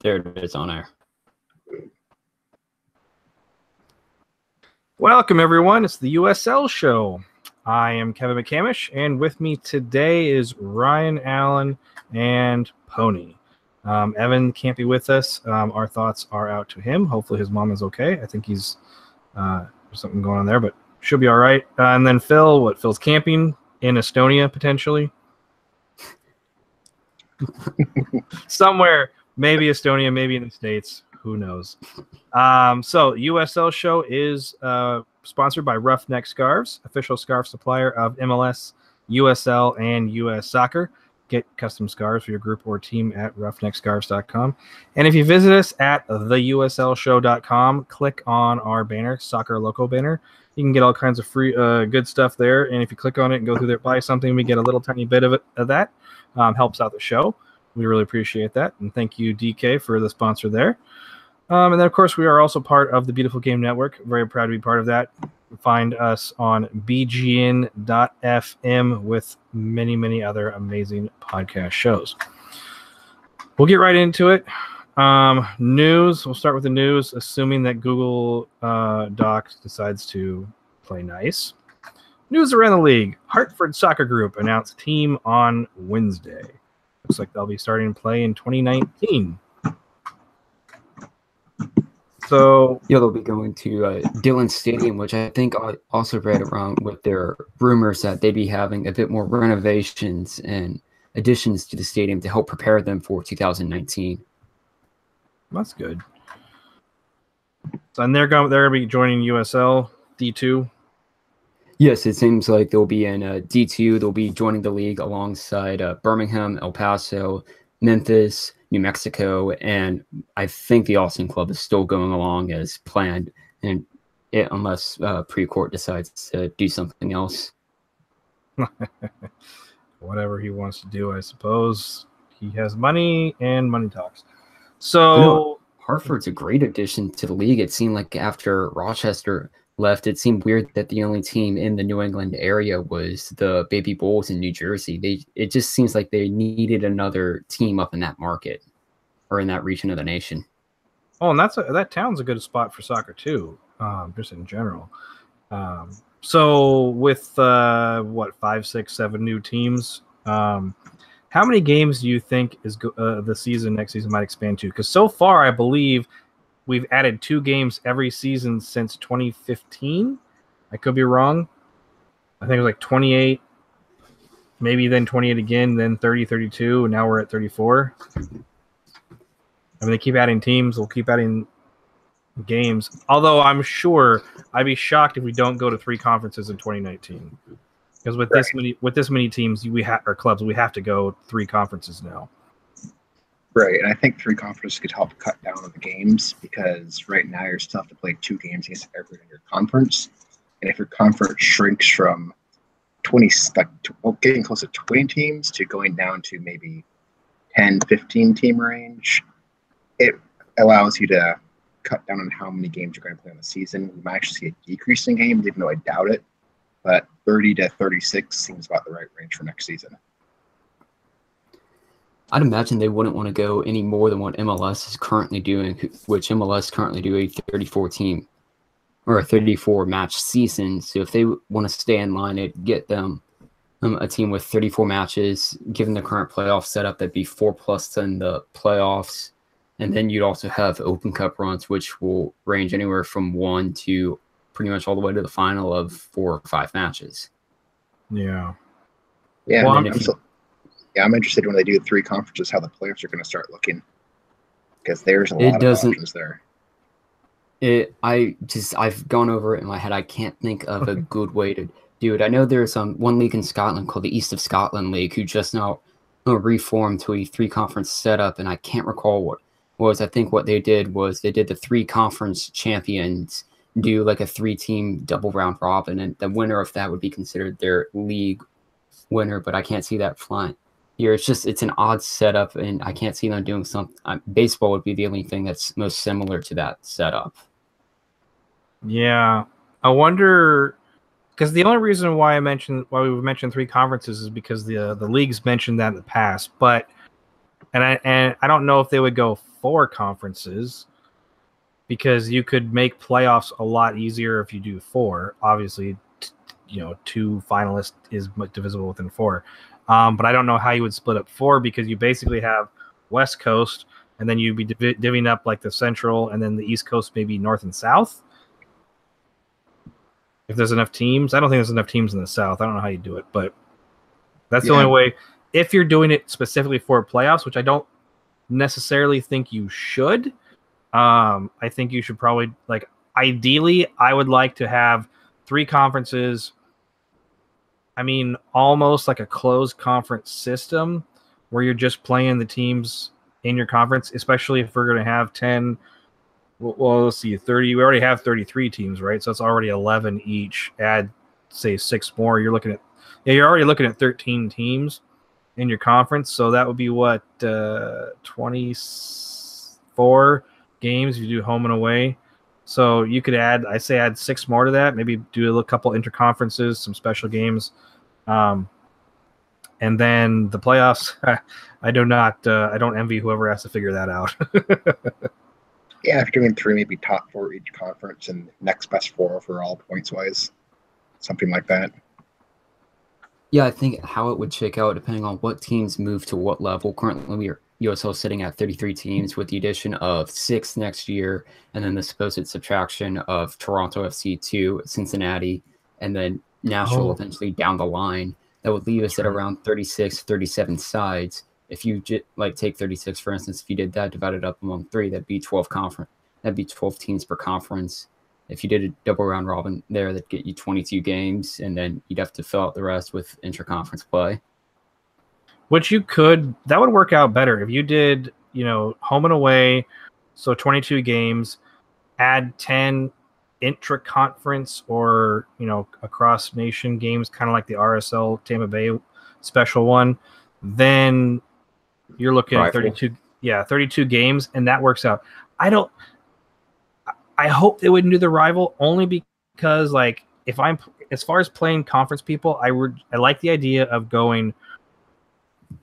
There it is on air. Welcome, everyone. It's the USLshow. I am Kevin McCamish, and with me today is Ryan Allen and Pony. Evan can't be with us. Our thoughts are out to him. Hopefully his mom is okay. I think he's there's something going on there, but she'll be all right. And then Phil, Phil's camping in Estonia, potentially. Somewhere, maybe Estonia, maybe in the States. Who knows? So USL Show is sponsored by Roughneck Scarves, official scarf supplier of MLS, USL, and US Soccer. Get custom scarves for your group or team at roughneckscarves.com. And if you visit us at theUSLshow.com, click on our banner, Soccer Loco banner. You can get all kinds of free good stuff there. And if you click on it and go through there, buy something, we get a little tiny bit of that. Helps out the show. We really appreciate that. And thank you, DK, for the sponsor there. And then, of course, we are also part of the Beautiful Game Network. Very proud to be part of that. Find us on bgn.fm with many, many other amazing podcast shows. We'll get right into it. News. We'll start with the news, assuming that Google Docs decides to play nice. News around the league. Hartford Soccer Group announced team on Wednesday. Looks like they'll be starting to play in 2019. So yeah, they'll be going to Dillon Stadium, which I think I also read around with their rumors that they'd be having a bit more renovations and additions to the stadium to help prepare them for 2019. That's good. So, and they're going to be joining USL D2. Yes, it seems like they'll be in D2. They'll be joining the league alongside Birmingham, El Paso, Memphis, New Mexico, and I think the Austin Club is still going along as planned, and unless Precourt decides to do something else. Whatever he wants to do, I suppose. He has money, and money talks. So Hartford's a great addition to the league. It seemed like after Rochester left, it seemed weird that the only team in the New England area was the Baby Bulls in New Jersey. It just seems like they needed another team up in that market or in that region of the nation. Oh, and that town's a good spot for soccer too, just in general. So with 5, 6, 7 new teams, how many games do you think is the season next season might expand to? Because so far, I believe we've added 2 games every season since 2015. I could be wrong. I think it was like 28, maybe then 28 again, then 30, 32, and now we're at 34. I mean, they keep adding teams. We'll keep adding games. Although I'm sure I'd be shocked if we don't go to 3 conferences in 2019. Because with this many teams, or clubs, we have to go 3 conferences now. Right, and I think 3 conferences could help cut down on the games because right now you're still have to play 2 games against everyone in your conference, and if your conference shrinks from 20, getting close to 20 teams to going down to maybe 10, 15 team range, it allows you to cut down on how many games you're going to play on the season. You might actually see a decrease in games, even though I doubt it, but 30 to 36 seems about the right range for next season. I'd imagine they wouldn't want to go any more than what MLS is currently doing, which MLS currently do a 34-team or a 34-match season. So if they want to stay in line, it'd get them a team with 34 matches. Given the current playoff setup, that'd be 4+ in the playoffs. And then you'd also have Open Cup runs, which will range anywhere from 1 to pretty much all the way to the final of 4 or 5 matches. Yeah. Yeah. Well, I'm interested when they do 3 conferences, how the playoffs are going to start looking, because there's a lot of options there. I've gone over it in my head. I can't think of a good way to do it. I know there's one league in Scotland called the East of Scotland League who just now reformed to a 3-conference setup, and I can't recall what was. I think what they did was they did the 3 conference champions do like a 3-team double round robin, and the winner of that would be considered their league winner. But I can't see that flying here. It's an odd setup, and I can't see them doing something. Baseball would be the only thing that's most similar to that setup. Yeah, I wonder, because the only reason why we mentioned 3 conferences is because the leagues mentioned that in the past. But And I don't know if they would go 4 conferences, because you could make playoffs a lot easier if you do 4. Obviously, 2 finalists is divisible within 4. But I don't know how you would split up 4, because you basically have West Coast, and then you'd be divvying up like the Central, and then the East Coast, maybe North and South. If there's enough teams. I don't think there's enough teams in the South. I don't know how you do it, but that's the only way. If you're doing it specifically for playoffs, which I don't necessarily think you should, I think you should probably, like, ideally, I would like to have 3 conferences. I mean, almost like a closed conference system where you're just playing the teams in your conference, especially if we're going to have 10. Well, let's see, 30. We already have 33 teams, right? So it's already 11 each. Add, say, 6 more. You're already looking at 13 teams in your conference. So that would be what, 24 games if you do home and away. So you could add 6 more to that. Maybe do a couple interconferences, some special games, and then the playoffs. I don't envy whoever has to figure that out. Yeah, if you're doing 3, maybe top 4 each conference, and next best 4 overall points wise, something like that. Yeah, I think how it would shake out depending on what teams move to what level. Currently, we are USL sitting at 33 teams with the addition of 6 next year, and then the supposed subtraction of Toronto FC to Cincinnati, and then Nashville eventually down the line. That would leave us at around 36, 37 sides. If you take 36, for instance, if you did that divided up among 3, that'd be 12 teams per conference. If you did a double round robin there, that'd get you 22 games, and then you'd have to fill out the rest with intra-conference play. Which that would work out better if you did, home and away, so 22 games, add 10 intra-conference or, across nation games, kind of like the RSL Tampa Bay special one. Then you're looking at 32 games, and that works out. I hope they wouldn't do the rival, only because, like, as far as playing conference people, I like the idea of going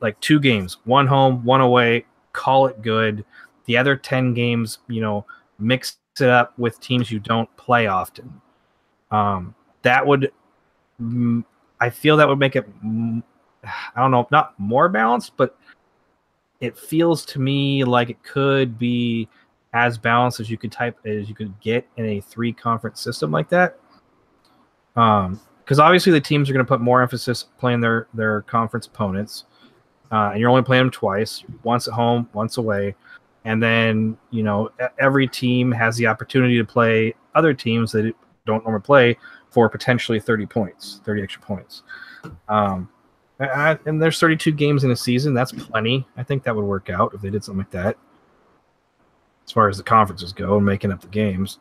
like 2 games, 1 home, 1 away, call it good. The other 10 games, mix it up with teams you don't play often. That would, I feel that would make it, I don't know, not more balanced, but it feels to me like it could be as balanced as you could get in a 3 conference system like that. Because obviously the teams are going to put more emphasis playing their conference opponents, and you're only playing them twice, once at home, once away, and then every team has the opportunity to play other teams that don't normally play for potentially 30 extra points. And there's 32 games in a season. That's plenty. I think that would work out if they did something like that, as far as the conferences go and making up the games.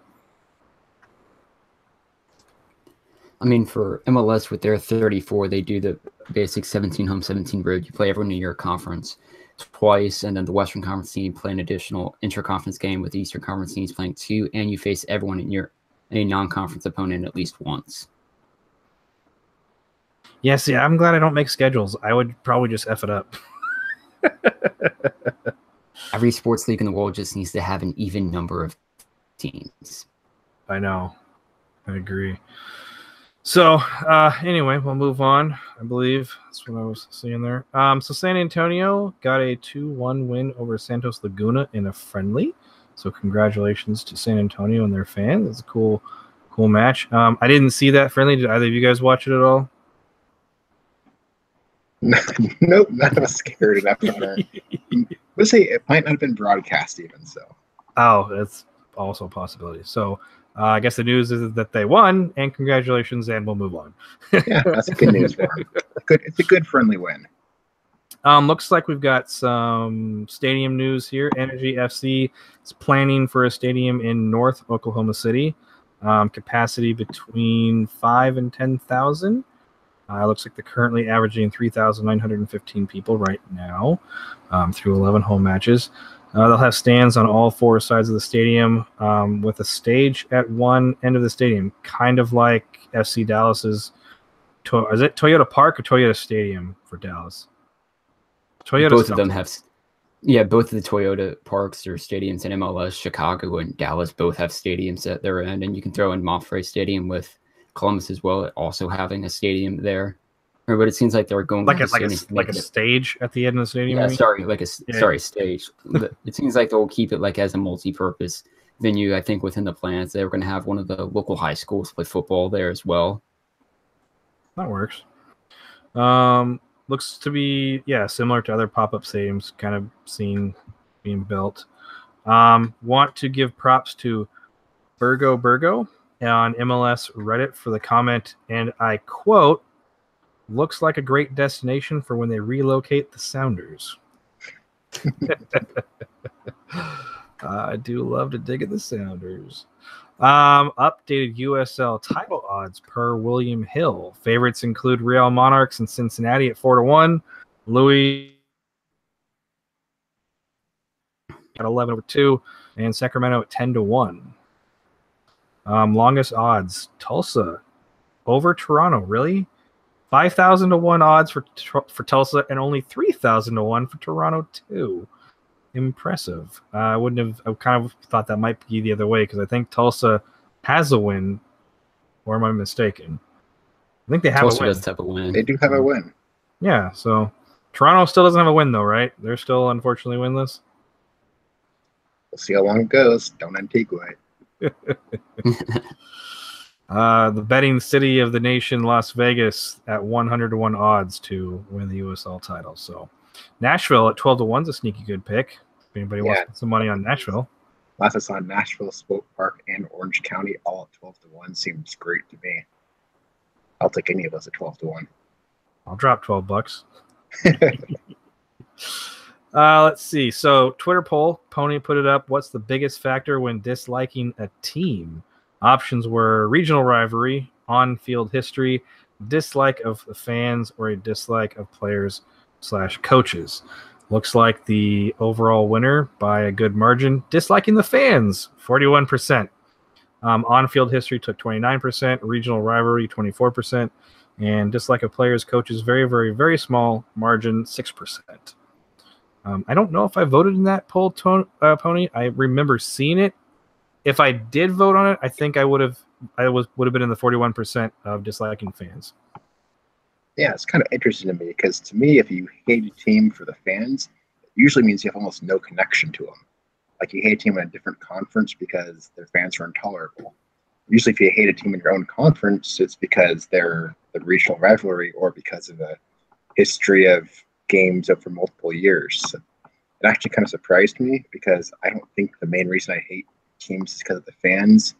I mean, for MLS with their 34, they do the basic 17 home, 17 road. You play everyone in your conference twice, and then the Western Conference team play an additional inter-conference game with the Eastern Conference teams playing 2, and you face everyone in a non-conference opponent at least once. Yeah, see, I'm glad I don't make schedules. I would probably just F it up. Every sports league in the world just needs to have an even number of teams. I know. I agree. So, anyway, we'll move on. I believe that's what I was seeing there. So San Antonio got a 2-1 win over Santos Laguna in a friendly. So congratulations to San Antonio and their fans. It's a cool match. I didn't see that friendly. Did either of you guys watch it at all? Nope, none of us cared enough on it. Let's say it might not have been broadcast even, so. Oh, that's also a possibility. So I guess the news is that they won, and congratulations, and we'll move on. Yeah, that's good news for them. It's a good friendly win. Looks like we've got some stadium news here. Energy FC is planning for a stadium in North Oklahoma City. Capacity between 5,000 and 10,000. Looks like they're currently averaging 3,915 people right now through 11 home matches. They'll have stands on all 4 sides of the stadium with a stage at one end of the stadium, kind of like FC Dallas's. Is it Toyota Park or Toyota Stadium for Dallas? Both of them have Yeah, both of the Toyota parks or stadiums in MLS, Chicago and Dallas, both have stadiums at their end, and you can throw in Moffrey Stadium with Columbus as well, also having a stadium there. But it seems like they're going Like as soon as a stage at the end of the stadium. Yeah, sorry, stage. It seems like they'll keep it like as a multi-purpose venue. I think within the plans they were going to have one of the local high schools play football there as well. That works. Looks to be similar to other pop-up stadiums kind of seen being built. Want to give props to Burgo on MLS Reddit for the comment, and I quote, "Looks like a great destination for when they relocate the Sounders." I do love to dig at the Sounders. Updated USL title odds per William Hill. Favorites include Real Monarchs and Cincinnati at 4-1. Louis at 11/2, and Sacramento at 10-1. Longest odds: Tulsa over Toronto. Really? 5,000-1 odds for Tulsa and only 3,000-1 for Toronto too. Impressive. I kind of thought that might be the other way because I think Tulsa has a win, or am I mistaken? I think they have Tulsa a win. does have a win. They do have a win. Yeah, so Toronto still doesn't have a win though, right? They're still unfortunately winless. We'll see how long it goes. Don't Antigua it. The betting city of the nation, Las Vegas, at 100-1 odds to win the USL title. So Nashville at 12-1 is a sneaky good pick. If anybody wants to put some money on Nashville. Last I saw Nashville, Spoke Park, and Orange County all at 12-1 seems great to me. I'll take any of us at 12-1. I'll drop $12. Let's see. So Twitter poll, Pony put it up. What's the biggest factor when disliking a team? Options were regional rivalry, on-field history, dislike of the fans, or a dislike of players/coaches. Looks like the overall winner by a good margin, disliking the fans, 41%. On-field history took 29%, regional rivalry 24%, and dislike of players, coaches, very, very, very small margin, 6%. I don't know if I voted in that poll, Pony. I remember seeing it. If I did vote on it, I think I would have been in the 41% of disliking fans. Yeah, it's kind of interesting to me because to me, if you hate a team for the fans, it usually means you have almost no connection to them. Like you hate a team in a different conference because their fans are intolerable. Usually, if you hate a team in your own conference, it's because they're the regional rivalry or because of a history of games over multiple years. So it actually kind of surprised me because I don't think the main reason I hate teams is because of the fans,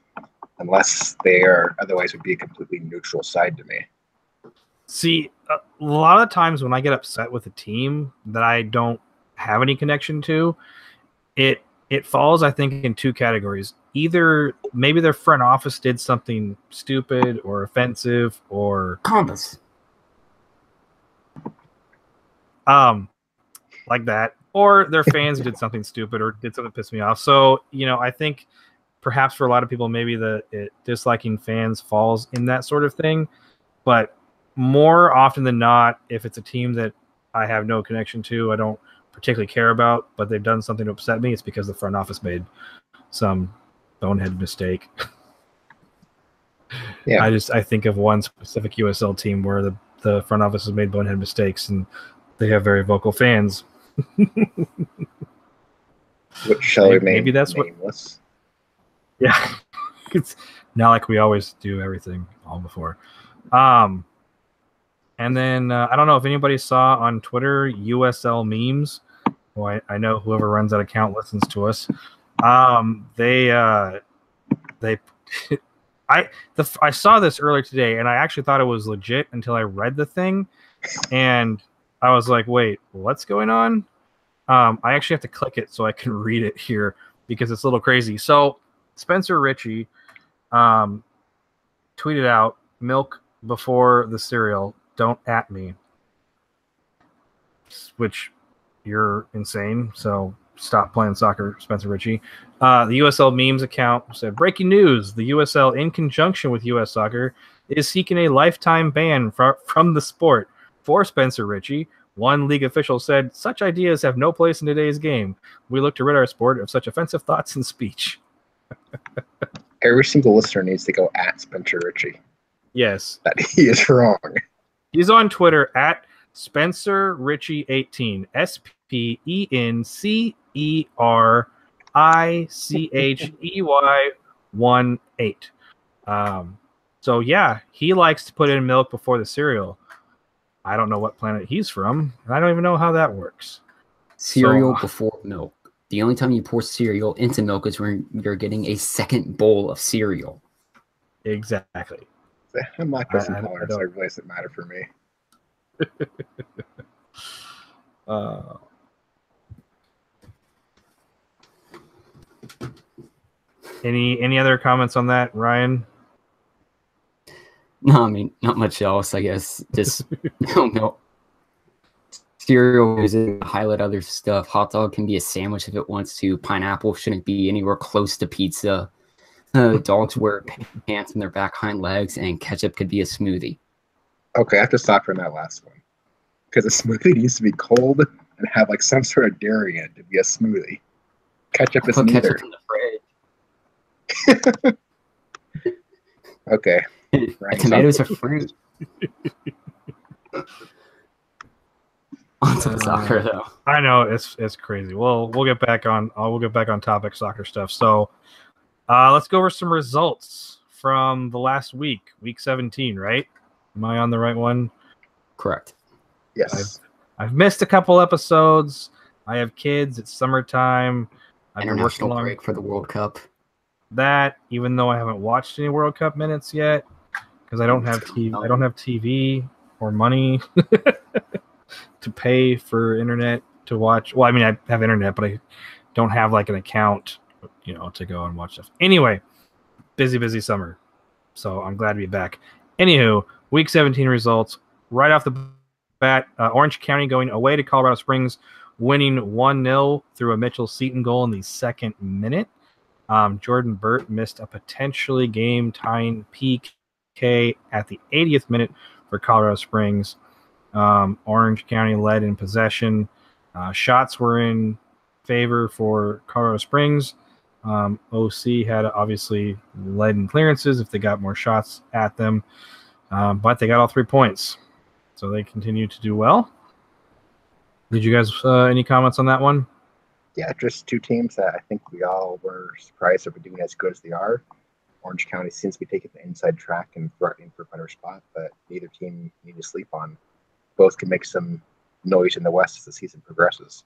unless they are otherwise would be a completely neutral side to me. See, a lot of times when I get upset with a team that I don't have any connection to, it falls, I think, in two categories. Either maybe their front office did something stupid or offensive or Compass. Like that, or their fans did something stupid or did something that pissed me off. So, I think perhaps for a lot of people, maybe disliking fans falls in that sort of thing. But more often than not, if it's a team that I have no connection to, I don't particularly care about, but they've done something to upset me, it's because the front office made some bonehead mistake. Yeah. I think of one specific USL team where the front office has made bonehead mistakes and they have very vocal fans. Which shall remain maybe that's nameless. Yeah. It's not like we always do everything all before. And then I don't know if anybody saw on Twitter USL memes. Well, I know whoever runs that account listens to us. I saw this earlier today, and I actually thought it was legit until I read the thing, and I was like, "Wait, what's going on?" I actually have to click it so I can read it here because it's a little crazy. So Spencer Ritchie tweeted out, "Milk before the cereal. Don't at me." Which you're insane. So stop playing soccer, Spencer Ritchie. The USL memes account said, "Breaking news: the USL, in conjunction with US Soccer, is seeking a lifetime ban from the sport for Spencer Ritchie, One league official said, "Such ideas have no place in today's game. We look to rid our sport of such offensive thoughts and speech." Every single listener needs to go at Spencer Ritchie. Yes. That he is wrong. He's on Twitter at Spencer Ritchie 18. SpencerRichey18. So yeah, he likes to put in milk before the cereal. I don't know what planet he's from, and I don't even know how that works. Cereal before milk. The only time you pour cereal into milk is when you're getting a second bowl of cereal. Exactly. I'm lactose intolerant, so it really doesn't matter for me. Any other comments on that, Ryan? No, I mean, not much else, I guess. Just no. Cereal is a highlight other stuff. Hot dog can be a sandwich if it wants to. Pineapple shouldn't be anywhere close to pizza. Dogs wear pants in their back hind legs, and ketchup could be a smoothie. Okay, I have to stop for that last one. Because a smoothie needs to be cold and have like some sort of dairy in it to be a smoothie. Ketchup is neither. Ketchup in the fridge. Okay. Tomatoes are fruit. Onto the soccer, though. I know it's crazy. We'll get back on topic soccer stuff. So let's go over some results from the last week 17, right? Am I on the right one? Correct. Yes. I've missed a couple episodes. I have kids. It's summertime. International break for the World Cup. That, even though I haven't watched any World Cup minutes yet, because I don't have TV or money to pay for internet to watch. Well, I mean, I have internet, but I don't have like an account, to go and watch stuff. Anyway, busy summer. So I'm glad to be back. Anywho, week 17 results. Right off the bat, Orange County going away to Colorado Springs, winning 1-0 through a Mitchell Seton goal in the second minute. Jordan Burt missed a potentially game-tying PK at the 80th minute for Colorado Springs. Orange County led in possession. Shots were in favor for Colorado Springs. OC had obviously led in clearances if they got more shots at them. But they got all 3 points. So they continue to do well. Did you guys any comments on that one? Yeah, just two teams that I think we all were surprised that we're doing as good as they are. Orange County seems to be taking the inside track and threatening for a better spot, but neither team need to sleep on. Both can make some noise in the West as the season progresses.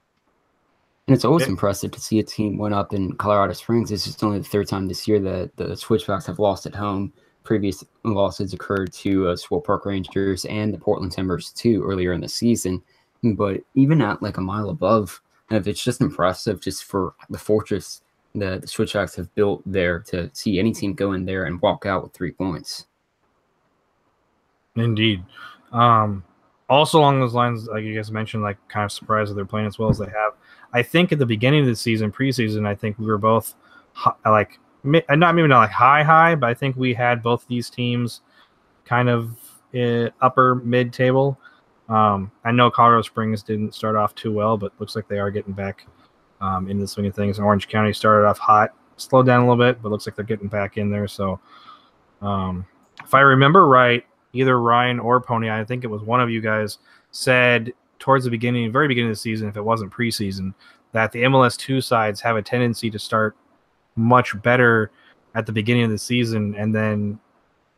And it's always impressive to see a team win up in Colorado Springs. It's just only the third time this year that the Switchbacks have lost at home. Previous losses occurred to Swole Park Rangers and the Portland Timbers too earlier in the season. But even at like a mile above, it's just impressive just for the fortress that the Switchbacks have built there to see any team go in there and walk out with 3 points. Indeed. Also along those lines, like you guys mentioned, like kind of surprised that they're playing as well as they have. I think at the beginning of the season, preseason, I think we were both not high, but I think we had both these teams kind of upper mid table. I know Colorado Springs didn't start off too well, but looks like they are getting back into the swing of things. Orange County started off hot, slowed down a little bit, but looks like they're getting back in there. So if I remember right, either Ryan or Pony, I think it was one of you guys, said towards the very beginning of the season, if it wasn't preseason, that the MLS2 sides have a tendency to start much better at the beginning of the season and then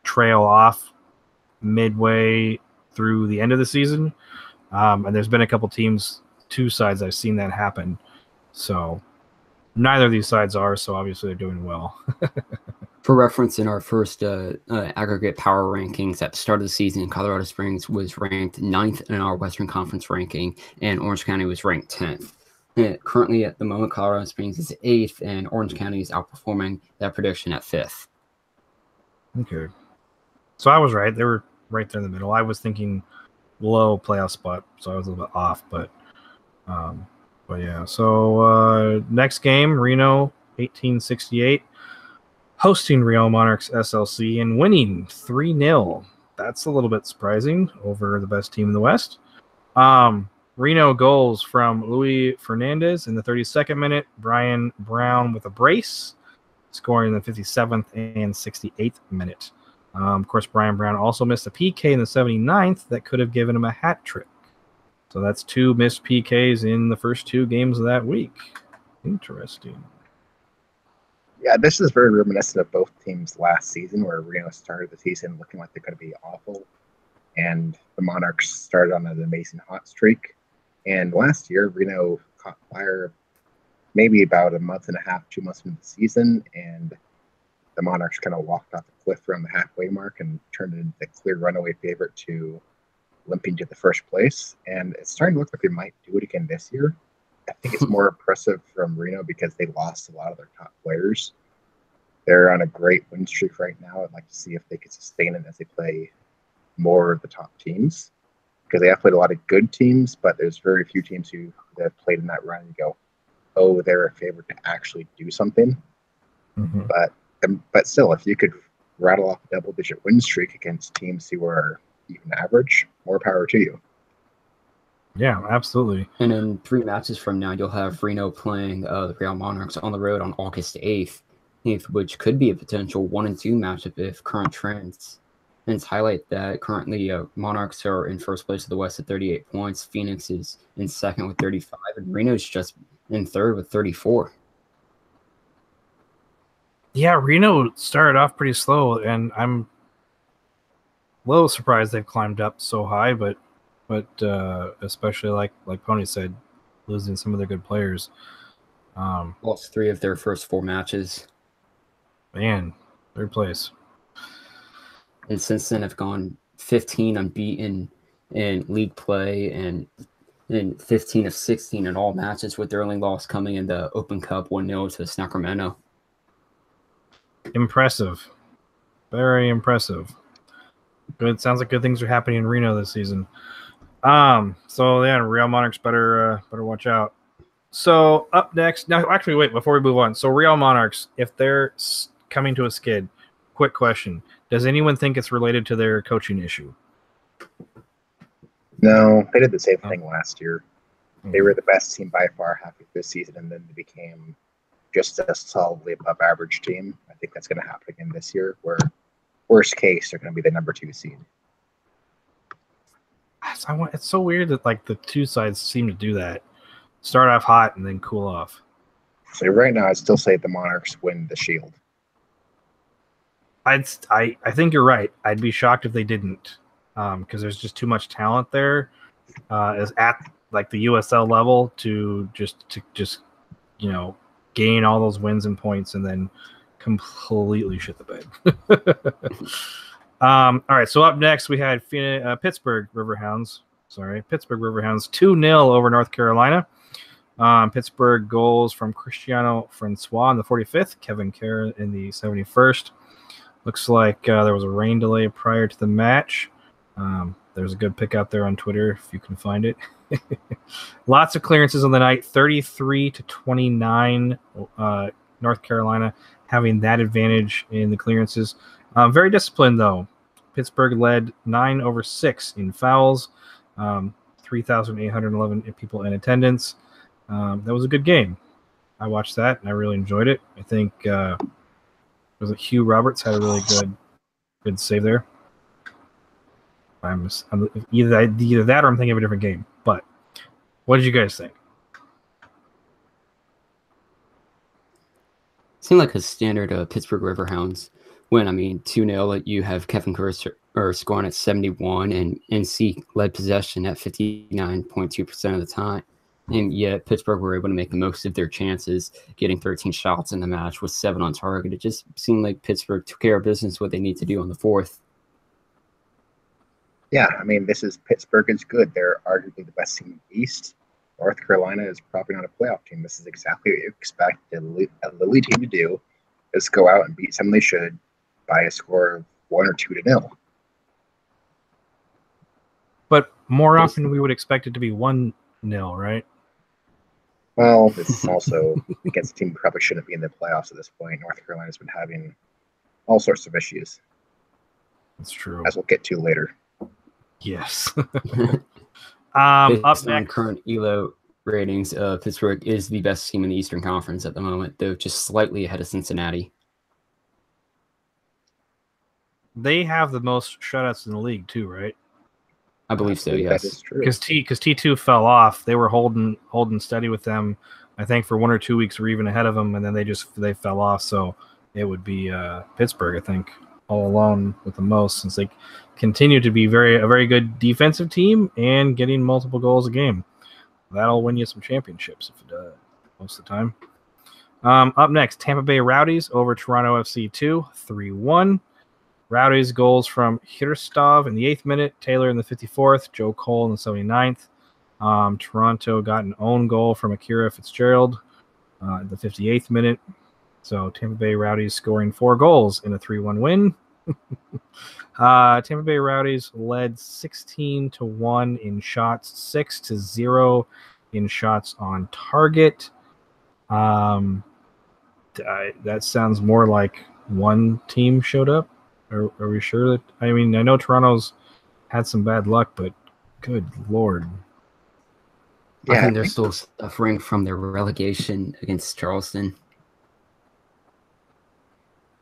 trail off midway through the end of the season. And there's been a couple teams, 2 sides, I've seen that happen. So neither of these sides are, so obviously they're doing well. For reference, in our first aggregate power rankings at the start of the season, Colorado Springs was ranked 9th in our Western Conference ranking, and Orange County was ranked 10th. Currently, at the moment, Colorado Springs is 8th, and Orange County is outperforming that prediction at 5th. Okay. So I was right. They were right there in the middle. I was thinking low playoff spot, so I was a little bit off. But yeah. So next game, Reno 1868. Hosting Real Monarchs SLC and winning 3-0. That's a little bit surprising over the best team in the West. Reno goals from Luis Fernandez in the 32nd minute. Brian Brown with a brace, scoring in the 57th and 68th minute. Of course, Brian Brown also missed a PK in the 79th that could have given him a hat trick. So that's 2 missed PKs in the first 2 games of that week. Interesting. Yeah, this is very reminiscent of both teams last season, where Reno started the season looking like they're going to be awful, and the Monarchs started on an amazing hot streak. And last year, Reno caught fire maybe about a month and a half, 2 months into the season, and the Monarchs kind of walked off the cliff around the halfway mark and turned into the clear runaway favorite to limping to the first place. And it's starting to look like they might do it again this year. I think it's more impressive from Reno because they lost a lot of their top players. They're on a great win streak right now. I'd like to see if they can sustain it as they play more of the top teams, because they have played a lot of good teams, but there's very few teams who have played in that run and go, oh, they're a favorite to actually do something. Mm-hmm. But still, if you could rattle off a double-digit win streak against teams who are even average, more power to you. Yeah, absolutely. And in 3 matches from now, you'll have Reno playing the Real Monarchs on the road on August 8th, which could be a potential 1-2 matchup if current trends highlight that. Currently, Monarchs are in first place of the West at 38 points. Phoenix is in second with 35, and Reno's just in third with 34. Yeah, Reno started off pretty slow, and I'm a little surprised they've climbed up so high, but especially like Pony said, losing some of their good players. Lost 3 of their first 4 matches. Man, 3rd place. And since then have gone 15 unbeaten in league play and 15 of 16 in all matches, with their only loss coming in the Open Cup 1-0 to Sacramento. Impressive. Very impressive. Good. Sounds like good things are happening in Reno this season. So yeah, Real Monarchs better watch out. So up next, now actually wait, before we move on. So Real Monarchs, if they're coming to a skid, quick question. Does anyone think it's related to their coaching issue? No, they did the same thing last year. They were the best team by far halfway through the season, and then they became just a solidly above average team. I think that's going to happen again this year, where worst case, they're going to be the number 2 seed. It's so weird that like the 2 sides seem to do that. Start off hot and then cool off. So right now, I'd still say the Monarchs win the Shield. I think you're right. I'd be shocked if they didn't, because there's just too much talent there, as at like the USL level to just gain all those wins and points and then completely shit the bed. All right, so up next we had Pittsburgh Riverhounds 2-0 over North Carolina. Pittsburgh goals from Cristiano Francois in the 45th, Kevin Kerr in the 71st. Looks like there was a rain delay prior to the match. There's a good pick out there on Twitter if you can find it. Lots of clearances on the night, 33-29. North Carolina having that advantage in the clearances. Very disciplined, though. Pittsburgh led 9/6 in fouls, 3,811 people in attendance. That was a good game. I watched that, and I really enjoyed it. I think was it Hugh Roberts had a really good save there. I'm either that or I'm thinking of a different game. But what did you guys think? Seemed like a standard Pittsburgh Riverhounds win. I mean, 2-0. You have Kevin Kerr scoring at 71, and NC led possession at 59.2% of the time. And yet Pittsburgh were able to make the most of their chances, getting 13 shots in the match with 7 on target. It just seemed like Pittsburgh took care of business, what they need to do on the 4th. Yeah, I mean, Pittsburgh is good. They're arguably the best team in the East. North Carolina is probably not a playoff team. This is exactly what you expect a Lily team to do, is go out and beat someone they should by a score of 1 or 2-0. But more often we would expect it to be 1-0, right? Well, this is also against a team who probably shouldn't be in the playoffs at this point. North Carolina's been having all sorts of issues. That's true. As we'll get to later. Yes. Up Based on next, current ELO ratings, Pittsburgh is the best team in the Eastern Conference at the moment, though just slightly ahead of Cincinnati. they have the most shutouts in the league too, right? I believe so, That yes. is true. Because T2 fell off. They were holding steady with them, I think, for 1 or 2 weeks. We're even ahead of them, and then they fell off. So it would be Pittsburgh, I think, all alone with the most, since they continue to be a very good defensive team and getting multiple goals a game. That'll win you some championships if it does most of the time. Up next, Tampa Bay Rowdies over Toronto FC 2, 3-1. Rowdies goals from Hirstov in the 8th minute, Taylor in the 54th, Joe Cole in the 79th. Toronto got an own goal from Akira Fitzgerald in the 58th minute. So Tampa Bay Rowdies scoring 4 goals in a 3-1 win. Tampa Bay Rowdies led 16-1 in shots, 6-0 in shots on target. That sounds more like one team showed up. Are we sure that? I mean, I know Toronto's had some bad luck, but good Lord. Yeah, I think they're still suffering from their relegation against Charleston.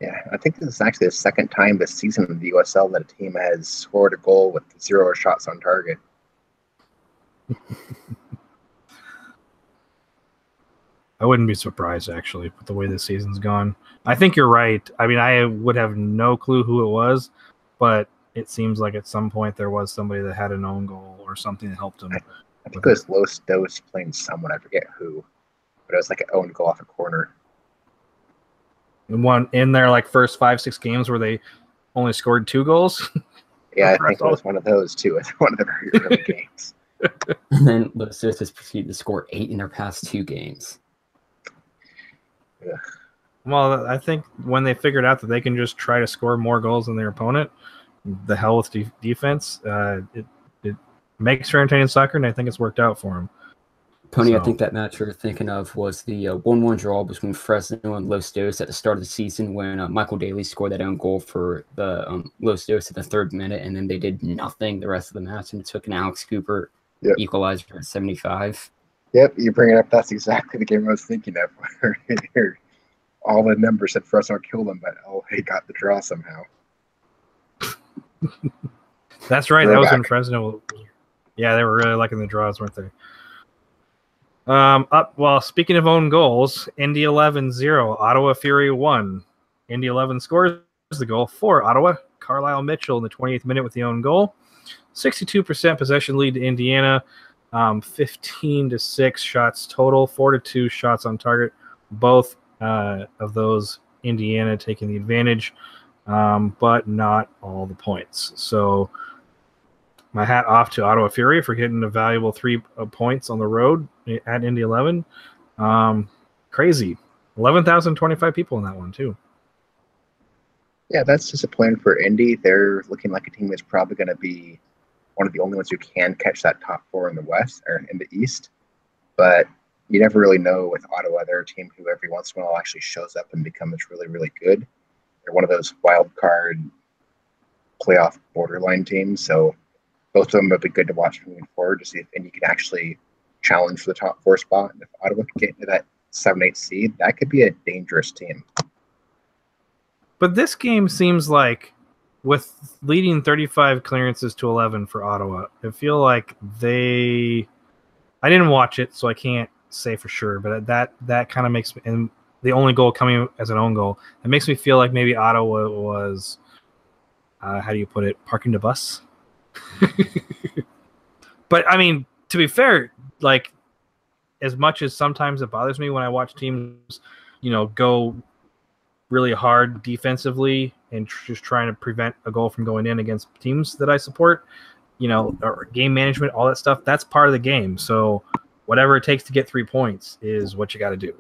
Yeah, I think this is actually the second time this season in the USL that a team has scored a goal with 0 shots on target. I wouldn't be surprised, actually, with the way this season's gone. I think you're right. I mean, I would have no clue who it was, but it seems like at some point there was somebody that had an own goal or something that helped them. I think it was Los Dos playing someone. I forget who, but it was like an own goal off a corner. One in their first 5-6 games where they only scored 2 goals. Yeah, I think it was one of those too. It's one of the very early games. And then Los Dos has proceeded to score 8 in their past 2 games. Yeah. Well, I think when they figured out that they can just try to score more goals than their opponent, the hell with defense, it makes for entertaining soccer, and I think it's worked out for them. Tony, I think that match you're thinking of was the 1-1 draw between Fresno and Los Dos at the start of the season when Michael Daly scored that own goal for the Los Dos at the 3rd minute, and then they did nothing the rest of the match, and it took an Alex Cooper equalizer at 75. Yep, you bring it up. That's exactly the game I was thinking of. Where all the numbers said Fresno killed them, but he got the draw somehow. That's right. That was when Fresno. Yeah, they were really liking the draws, weren't they? Well, speaking of own goals, Indy 11-0, Ottawa Fury 1. Indy 11 scores the goal for Ottawa. Carlisle Mitchell in the 28th minute with the own goal. 62% possession lead to Indiana. 15-6 shots total, 4-2 shots on target. Both of those Indiana taking the advantage, but not all the points. So my hat off to Ottawa Fury for getting a valuable 3 points on the road at Indy 11. Crazy. 11,025 people in that one, too. Yeah, that's disappointing for Indy. They're looking like a team that's probably going to be one of the only ones who can catch that top 4 in the West or in the East. But you never really know with Ottawa. They're a team who every once in a while actually shows up and becomes really, really good. They're one of those wild card playoff borderline teams. So both of them would be good to watch moving forward to see if Indy can actually challenge for the top 4 spot. And if Ottawa can get into that 7-8 seed, that could be a dangerous team. But this game seems like, with leading 35 clearances to 11 for Ottawa, I feel like I didn't watch it, so I can't say for sure, but that kind of makes me, and the only goal coming as an own goal, it makes me feel like maybe Ottawa was, how do you put it, parking the bus? But, I mean, to be fair, as much as sometimes it bothers me when I watch teams, go really hard defensively and just trying to prevent a goal from going in against teams that I support, or game management, all that stuff, that's part of the game. So whatever it takes to get 3 points is what you got to do.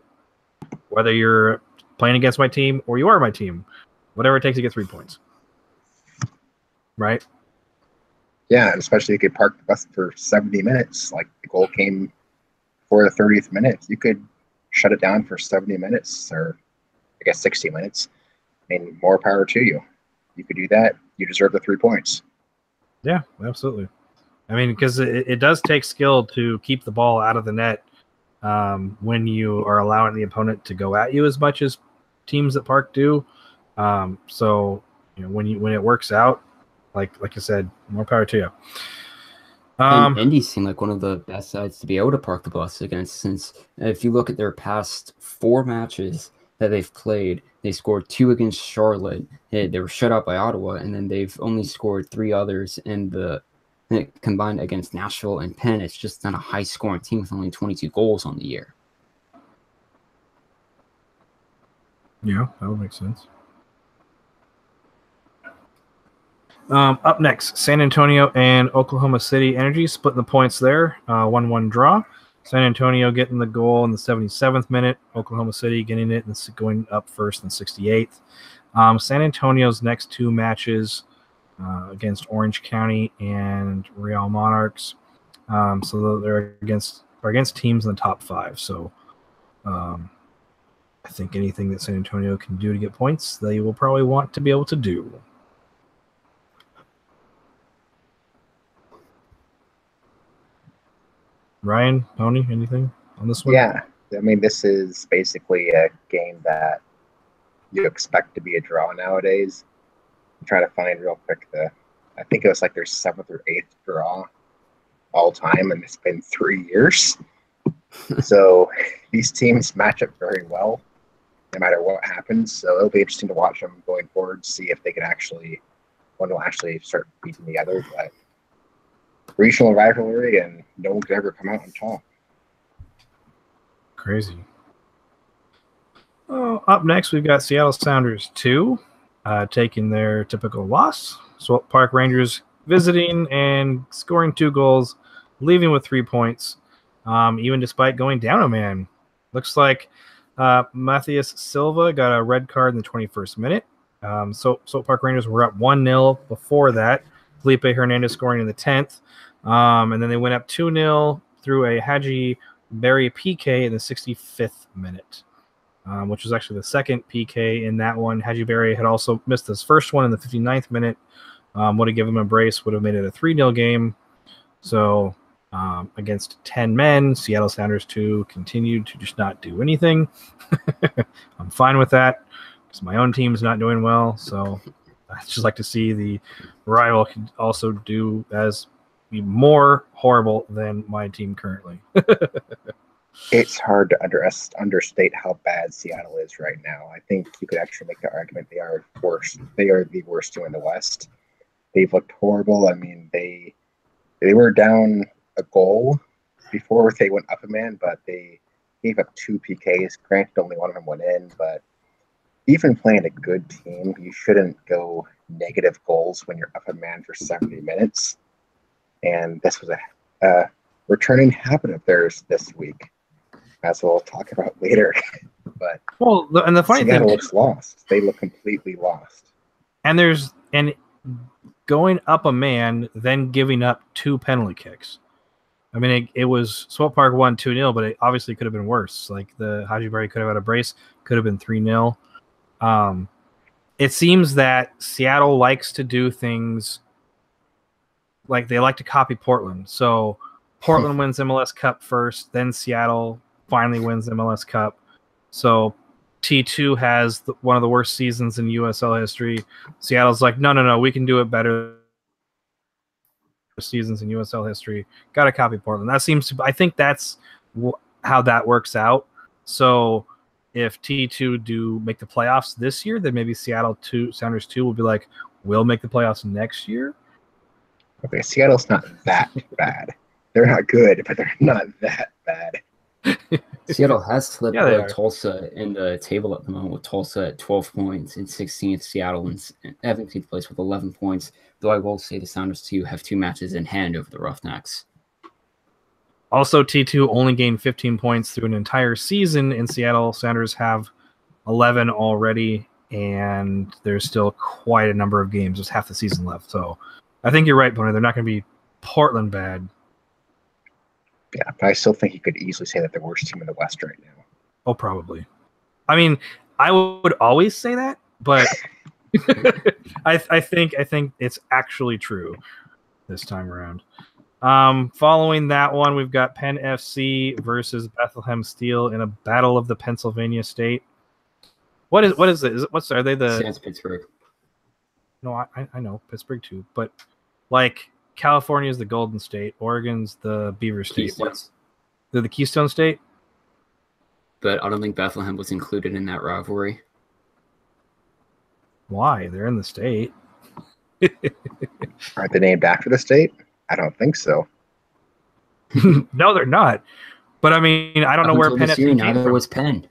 Whether you're playing against my team or you are my team, whatever it takes to get 3 points. Right? Yeah, and especially if you could park the bus for 70 minutes. Like the goal came for the 30th minute. You could shut it down for 70 minutes or I guess 60 minutes. I mean, more power to you. You could do that. You deserve the 3 points. Yeah, absolutely. I mean, because it does take skill to keep the ball out of the net when you are allowing the opponent to go at you as much as teams at Park do. So when it works out, like I said, more power to you. And Indy seemed like one of the best sides to be able to park the bus against, since if you look at their past 4 matches that they've played, they scored 2 against Charlotte. They were shut out by Ottawa, and then they've only scored 3 others in the combined against Nashville and Penn. It's just not a high-scoring team with only 22 goals on the year. Yeah, that would make sense. Up next, San Antonio and Oklahoma City Energy splitting the points there. 1-1 draw. San Antonio getting the goal in the 77th minute. Oklahoma City getting it and going up first in the 68th. San Antonio's next 2 matches against Orange County and Real Monarchs. So they're against teams in the top 5. So I think anything that San Antonio can do to get points, they will probably want to be able to do. Ryan, Pony, anything on this one? Yeah, I mean, this is basically a game that you expect to be a draw nowadays. I'm trying to find real quick I think it was like their 7th or 8th draw all time, and it's been 3 years. So these teams match up very well, no matter what happens. So it'll be interesting to watch them going forward, see if they can one will actually start beating the other. But regional rivalry, and no one could ever come out on top. Crazy. Oh, up next, we've got Seattle Sounders 2 taking their typical loss. Swope Park Rangers visiting and scoring 2 goals, leaving with 3 points, even despite going down a man. Looks like Matthias Silva got a red card in the 21st minute. So Swope Park Rangers were up 1-0 before that. Felipe Hernandez scoring in the 10th. And then they went up 2-0 through a Haji Berry PK in the 65th minute, which was actually the second PK in that one. Haji Berry had also missed his first one in the 59th minute. Would have given him a brace, would have made it a 3-0 game. So against 10 men, Seattle Sounders 2 continued to just not do anything. I'm fine with that because my own team's not doing well. So I just like to see the rival can also do be more horrible than my team currently. It's hard to understate how bad Seattle is right now. I think you could actually make the argument they are worse. They are the worst team in the West. They've looked horrible. I mean, they were down a goal before they went up a man, but they gave up 2 PKs. Granted, only one of them went in, but even playing a good team, you shouldn't go negative goals when you're up a man for 70 minutes. And this was a returning habit of theirs this week, as we'll talk about later. But and the funny Seattle thing looks lost. They look completely lost. And going up a man, then giving up 2 penalty kicks. I mean, it was Swope Park won 2-0, but it obviously could have been worse. Like the Haji Berry could have had a brace, could have been 3-0. It seems that Seattle likes to do things like they like to copy Portland. So Portland wins MLS Cup first, then Seattle finally wins MLS Cup. So T2 has one of the worst seasons in USL history. Seattle's like, no, we can do it better. Seasons in USL history. Got to copy Portland. I think that's how that works out. So if T2 do make the playoffs this year, then maybe Sounders 2 will be like, we'll make the playoffs next year. Okay, Seattle's not that bad. They're not good, but they're not that bad. Seattle has slipped Tulsa in the table at the moment, with Tulsa at 12 points in 16th, Seattle in 17th place with 11 points, though I will say the Sounders 2 have 2 matches in hand over the Roughnecks. Also, T2 only gained 15 points through an entire season in Seattle. Sounders have 11 already, and there's still quite a number of games. There's half the season left. So I think you're right, Bonnie. They're not going to be Portland bad. Yeah, but I still think you could easily say that they're the worst team in the West right now. Oh, probably. I mean, I would always say that, but I think it's actually true this time around. Following that one, we've got Penn FC versus Bethlehem Steel in a battle of the Pennsylvania State. What is it? Are they the? Sans Pittsburgh. No, I know Pittsburgh too, but like California is the Golden State, Oregon's the Beaver State. They're the Keystone State. But I don't think Bethlehem was included in that rivalry. Why? They're in the state. Aren't they named after the state? I don't think so. No, they're not. But I mean, I don't know where Penn FC came from. Neither was Penn.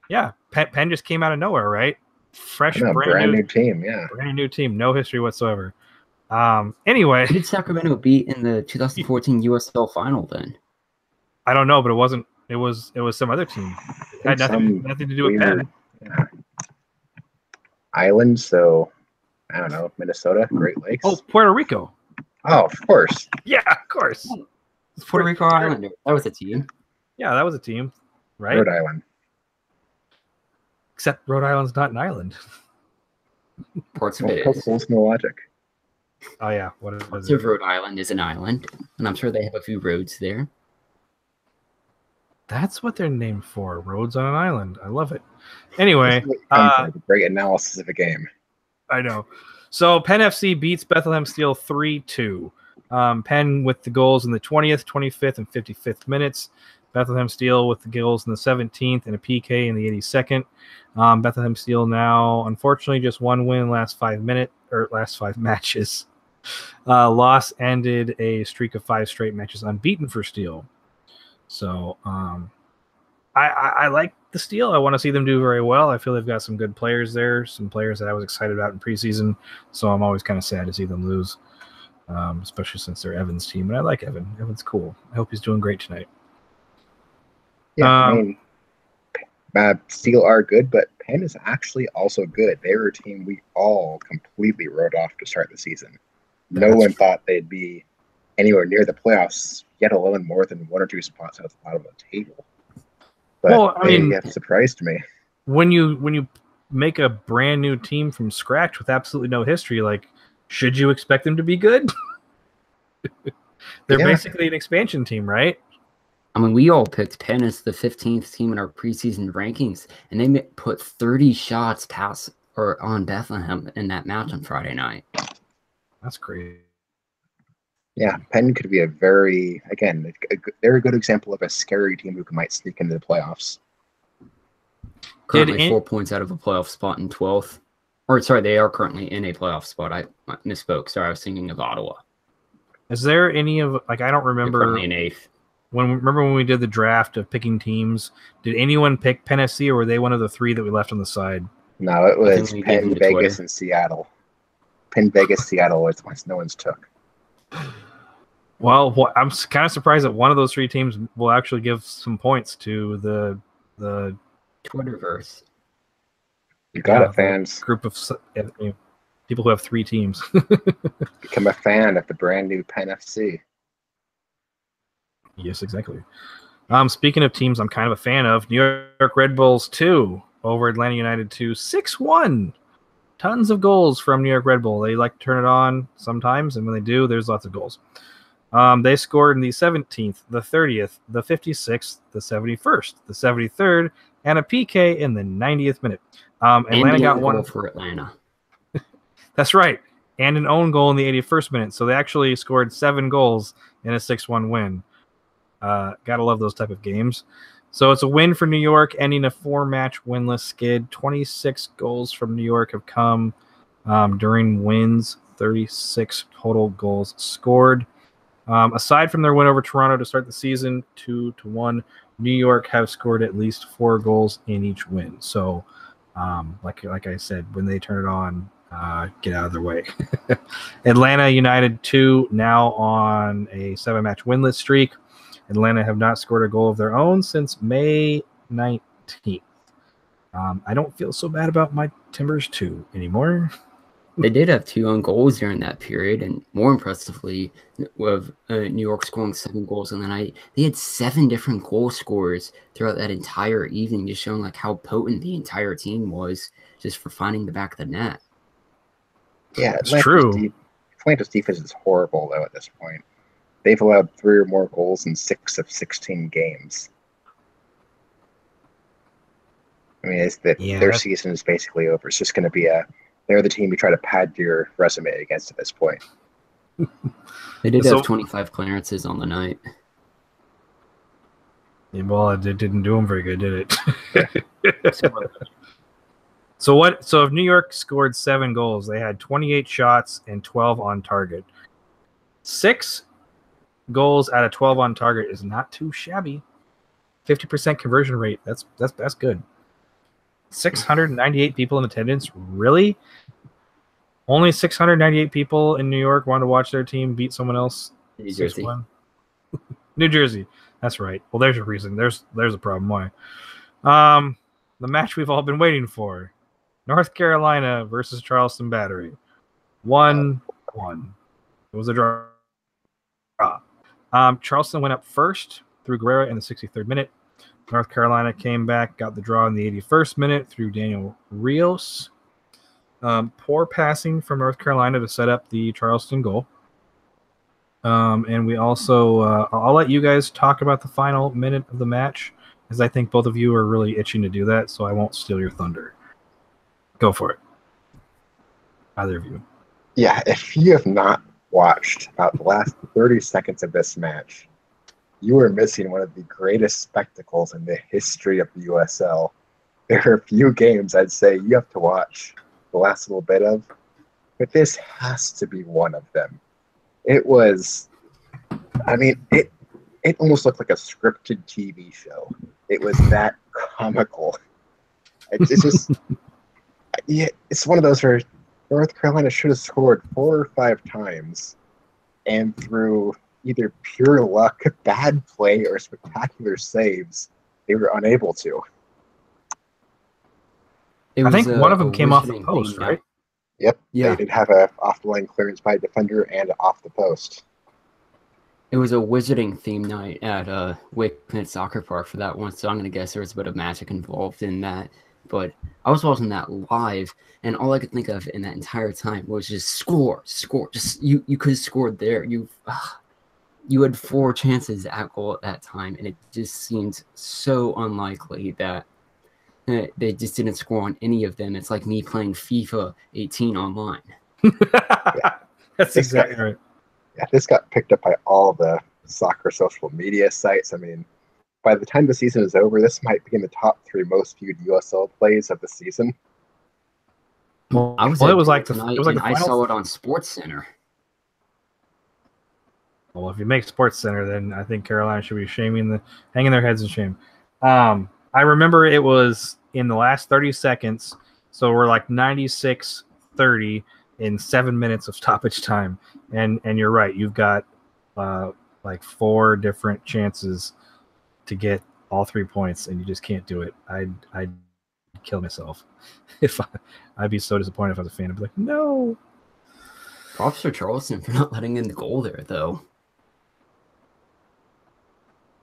Yeah, Penn just came out of nowhere, right? Fresh, brand new team. Yeah, brand new team, no history whatsoever. Anyway, who did Sacramento beat in the 2014 USL final? Then I don't know, but it wasn't. It was some other team. It had nothing to do with Penn. Yeah. Island, so I don't know, Minnesota, Great Lakes. Oh, Puerto Rico. Oh, of course. Yeah, of course. Puerto Rico Islander. That was a team. Yeah, that was a team, right? Rhode Island. Except Rhode Island's not an island. Parts of it is. No logic. Oh yeah, Parts of Rhode Island is an island, and I'm sure they have a few roads there. That's what they're named for. Roads on an island. I love it. Anyway, great analysis of a game. I know. So Penn FC beats Bethlehem Steel 3-2. Penn with the goals in the 20th, 25th, and 55th minutes. Bethlehem Steel with the goals in the 17th and a PK in the 82nd. Bethlehem Steel now, unfortunately, just one win last 5 matches. Loss ended a streak of 5 straight matches unbeaten for Steel. So I like the Steel. I want to see them do very well. I feel they've got some good players there, some players that I was excited about in preseason. So I'm always kind of sad to see them lose, especially since they're Evan's team. And I like Evan. Evan's cool. I hope he's doing great tonight. Yeah, I mean, Steel are good, but Penn is actually also good. They were a team we all completely wrote off to start the season. No one thought they'd be anywhere near the playoffs, yet alone more than 1 or 2 spots at the bottom of the table. But they have surprised me. When you make a brand new team from scratch with absolutely no history, like, should you expect them to be good? They're basically an expansion team, right? I mean, we all picked Penn as the 15th team in our preseason rankings, and they put 30 shots on Bethlehem in that match on Friday night. That's crazy. Yeah, Penn could be they're a good example of a scary team who might sneak into the playoffs. Currently 4 points out of a playoff spot in 12th. Or, sorry, they are currently in a playoff spot. I misspoke. Sorry, I was thinking of Ottawa. Is there any of, like, I don't remember. They're currently in 8th. Remember when we did the draft of picking teams, did anyone pick Penn FC, or were they one of the 3 that we left on the side? No, it was Penn, Vegas, and Seattle. Penn, Vegas, Seattle was ones no one's took. Well, I'm kind of surprised that one of those 3 teams will actually give some points to the Twitterverse. You got it, fans. Group of people who have 3 teams. Become a fan of the brand new Penn FC. Yes, exactly. Speaking of teams I'm kind of a fan of, New York Red Bulls 2 over Atlanta United 2, 6-1. Tons of goals from New York Red Bull. They like to turn it on sometimes, and when they do, there's lots of goals. They scored in the 17th, the 30th, the 56th, the 71st, the 73rd, and a PK in the 90th minute. Atlanta got one for Atlanta. That's right, and an own goal in the 81st minute. So they actually scored 7 goals in a 6-1 win. Gotta love those type of games. So it's a win for New York, ending a 4-match winless skid. 26 goals from New York have come during wins. 36 total goals scored. Aside from their win over Toronto to start the season, 2-1, New York have scored at least 4 goals in each win. So, like I said, when they turn it on, get out of their way. Atlanta United 2 now on a 7-match winless streak. Atlanta have not scored a goal of their own since May 19th. I don't feel so bad about my Timbers 2 anymore. They did have 2 own goals during that period, and more impressively, with New York scoring 7 goals in the night, they had 7 different goal scorers throughout that entire evening, just showing like how potent the entire team was just for finding the back of the net. Yeah, it's true. Atlanta's defense is horrible though at this point. they've allowed 3 or more goals in 6 of 16 games. I mean, their season is basically over. It's just going to be they're the team you try to pad your resume against at this point. They did have 25 clearances on the night. Yeah, well, it didn't do them very good, did it? So if New York scored 7 goals, they had 28 shots and 12 on target. 6 goals out of 12 on target is not too shabby. 50% conversion rate. That's good. 698 people in attendance. Really? Only 698 people in New York wanted to watch their team beat someone else. New Jersey. New Jersey. That's right. Well, there's a reason. There's a problem. Why? The match we've all been waiting for. North Carolina versus Charleston Battery. 1-1. It was a draw. Charleston went up first through Guerrero in the 63rd minute. North Carolina came back, got the draw in the 81st minute through Daniel Rios. Poor passing from North Carolina to set up the Charleston goal. And we also, I'll let you guys talk about the final minute of the match, as I think both of you are really itching to do that, so I won't steal your thunder. Go for it. Either of you. Yeah, if you have not watched about the last 30 seconds of this match, you are missing one of the greatest spectacles in the history of the USL. There are a few games I'd say you have to watch the last little bit of, but this has to be one of them. It was, I mean, it almost looked like a scripted TV show. It was that comical. It's just, yeah, it's one of those where North Carolina should have scored 4 or 5 times, and through either pure luck, bad play, or spectacular saves, they were unable to. I think one of them came off the post, right? Yep. Yeah. They did have a off-the-line clearance by a defender and off the post. It was a wizarding theme night at Wickman Soccer Park for that one, so I'm going to guess there was a bit of magic involved in that. But I was watching that live, and all I could think of in that entire time was just score. Just you could have scored there. You had 4 chances at goal at that time, and it just seemed so unlikely that they just didn't score on any of them. It's like me playing FIFA 18 online. That's exactly right. Yeah, this got picked up by all the soccer social media sites. I mean, by the time the season is over, this might be in the top 3 most viewed USL plays of the season. Well, I saw it on SportsCenter. Well, if you make SportsCenter, then I think Carolina should be hanging their heads in shame. I remember it was in the last 30 seconds, so we're like 96-30 in 7 minutes of stoppage time. And you're right, you've got like 4 different chances to get all 3 points, and you just can't do it. I'd kill myself if I'd be so disappointed if I was a fan. I'd be like, no. Props for Charleston for not letting in the goal there, though.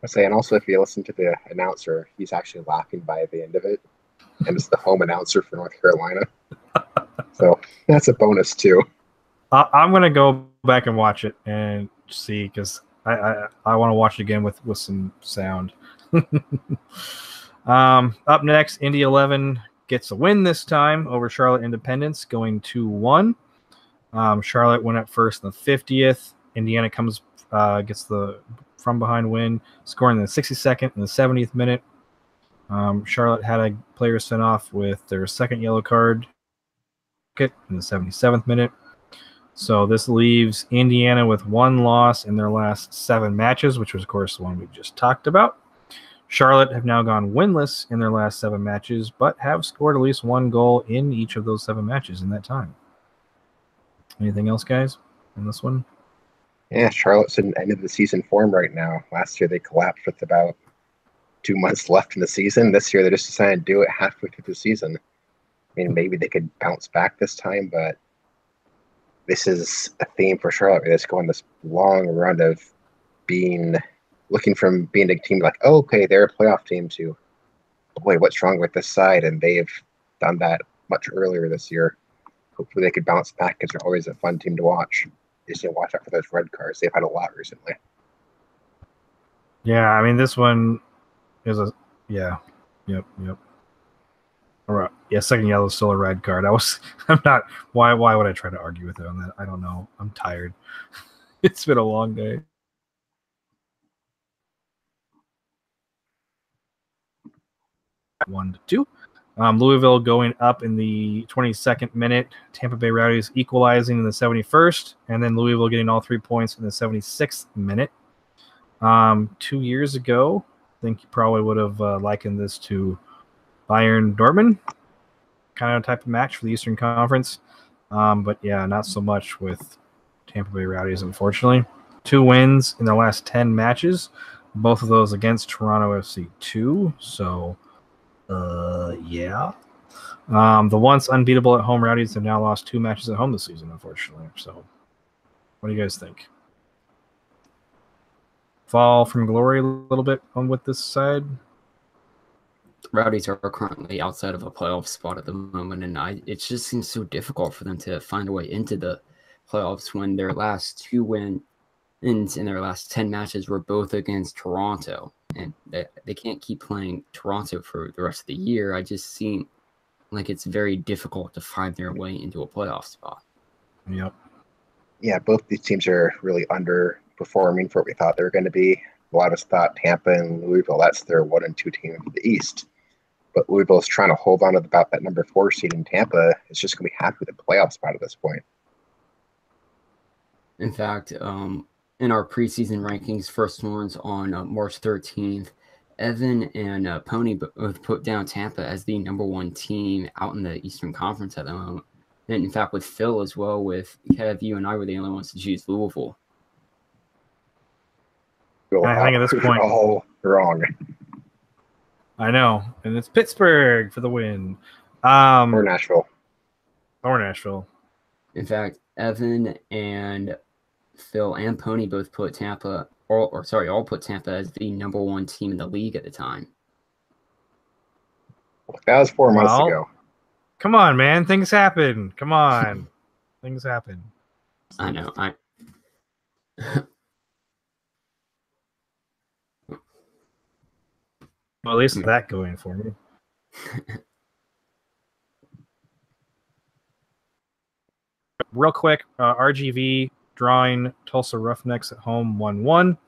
I say, and also if you listen to the announcer, he's actually laughing by the end of it, and it's the home announcer for North Carolina. So that's a bonus too. I'm gonna go back and watch it and see, because I want to watch it again with some sound. Up next, Indy 11 gets a win this time over Charlotte Independence, going 2-1. Charlotte went up first in the 50th. Indiana gets the from behind win, scoring in the 62nd and the 70th minute. Charlotte had a player sent off with their second yellow card in the 77th minute. So this leaves Indiana with 1 loss in their last 7 matches, which was, of course, the one we just talked about. Charlotte have now gone winless in their last 7 matches, but have scored at least 1 goal in each of those 7 matches in that time. Anything else, guys, in this one? Yeah, Charlotte's in end of the season form right now. Last year they collapsed with about 2 months left in the season. This year they just decided to do it halfway through the season. I mean, maybe they could bounce back this time, but this is a theme for Charlotte. It's going this long run of looking from being a team like, oh, okay, they're a playoff team, to, boy, what's wrong with this side? And they've done that much earlier this year. Hopefully they could bounce back, because they're always a fun team to watch. You just need to watch out for those red cards. They've had a lot recently. Yeah, I mean this one is a yep. All right. Yeah, second yellow is still a red card. I'm not. Why would I try to argue with it on that? I don't know. I'm tired. It's been a long day. One to two. Louisville going up in the 22nd minute. Tampa Bay Rowdies equalizing in the 71st, and then Louisville getting all 3 points in the 76th minute. 2 years ago, I think you probably would have likened this to Bayern Dortmund kind of type of match for the Eastern Conference. But yeah, not so much with Tampa Bay Rowdies, unfortunately. 2 wins in their last 10 matches, both of those against Toronto FC 2. So, yeah. The once unbeatable at home Rowdies have now lost 2 matches at home this season, unfortunately. So, what do you guys think? Fall from glory a little bit on with this side? Rowdies are currently outside of a playoff spot at the moment, and it just seems so difficult for them to find a way into the playoffs when their last 2 wins in their last 10 matches were both against Toronto, and they can't keep playing Toronto for the rest of the year. I just seem like it's very difficult to find their way into a playoff spot. Yep. Yeah, both these teams are really underperforming for what we thought they were going to be. A lot of us thought Tampa and Louisville, that's their 1 and 2 team in the East. But Louisville's trying to hold on to about that number 4 seed, in Tampa is just going to be happy with the playoff spot at this point. In fact, in our preseason rankings, first ones on March 13th, Evan and Pony both put down Tampa as the number 1 team out in the Eastern Conference at the moment. And in fact, with Phil as well, with Kev, you and I were the only ones to choose Louisville. I think at this point, all wrong. I know, and it's Pittsburgh for the win. Or Nashville. In fact, Evan and Phil and Pony both put Tampa, all put Tampa as the number 1 team in the league at the time. That was 4 months ago. Come on, man. Things happen. Come on. Things happen. I know. Well, at least that going for me. Real quick, RGV drawing Tulsa Roughnecks at home 1-1.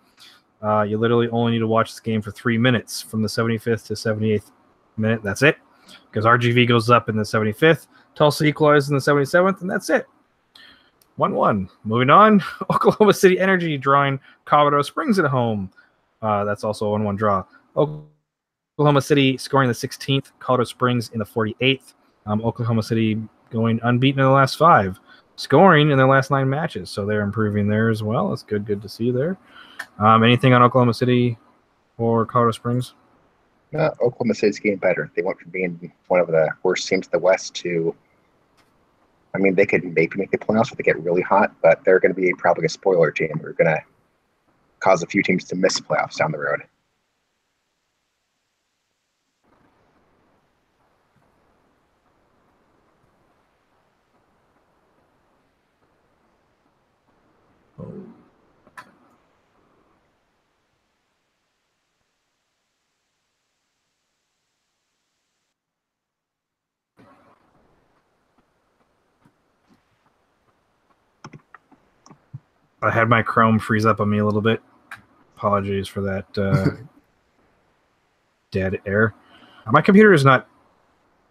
You literally only need to watch this game for 3 minutes from the 75th to 78th minute. That's it. Because RGV goes up in the 75th, Tulsa equalizes in the 77th, and that's it. 1-1. Moving on, Oklahoma City Energy drawing Colorado Springs at home. That's also a 1-1 draw. Oklahoma City scoring the 16th, Colorado Springs in the 48th. Oklahoma City going unbeaten in the last 5, scoring in their last 9 matches, so they're improving there as well. That's good to see there. Anything on Oklahoma City or Colorado Springs? Oklahoma City's getting better. They went from being one of the worst teams in the West to, I mean, they could maybe make the playoffs if they get really hot, but they're going to be probably a spoiler team. They're going to cause a few teams to miss playoffs down the road. I had my Chrome freeze up on me a little bit. Apologies for that dead air. My computer is not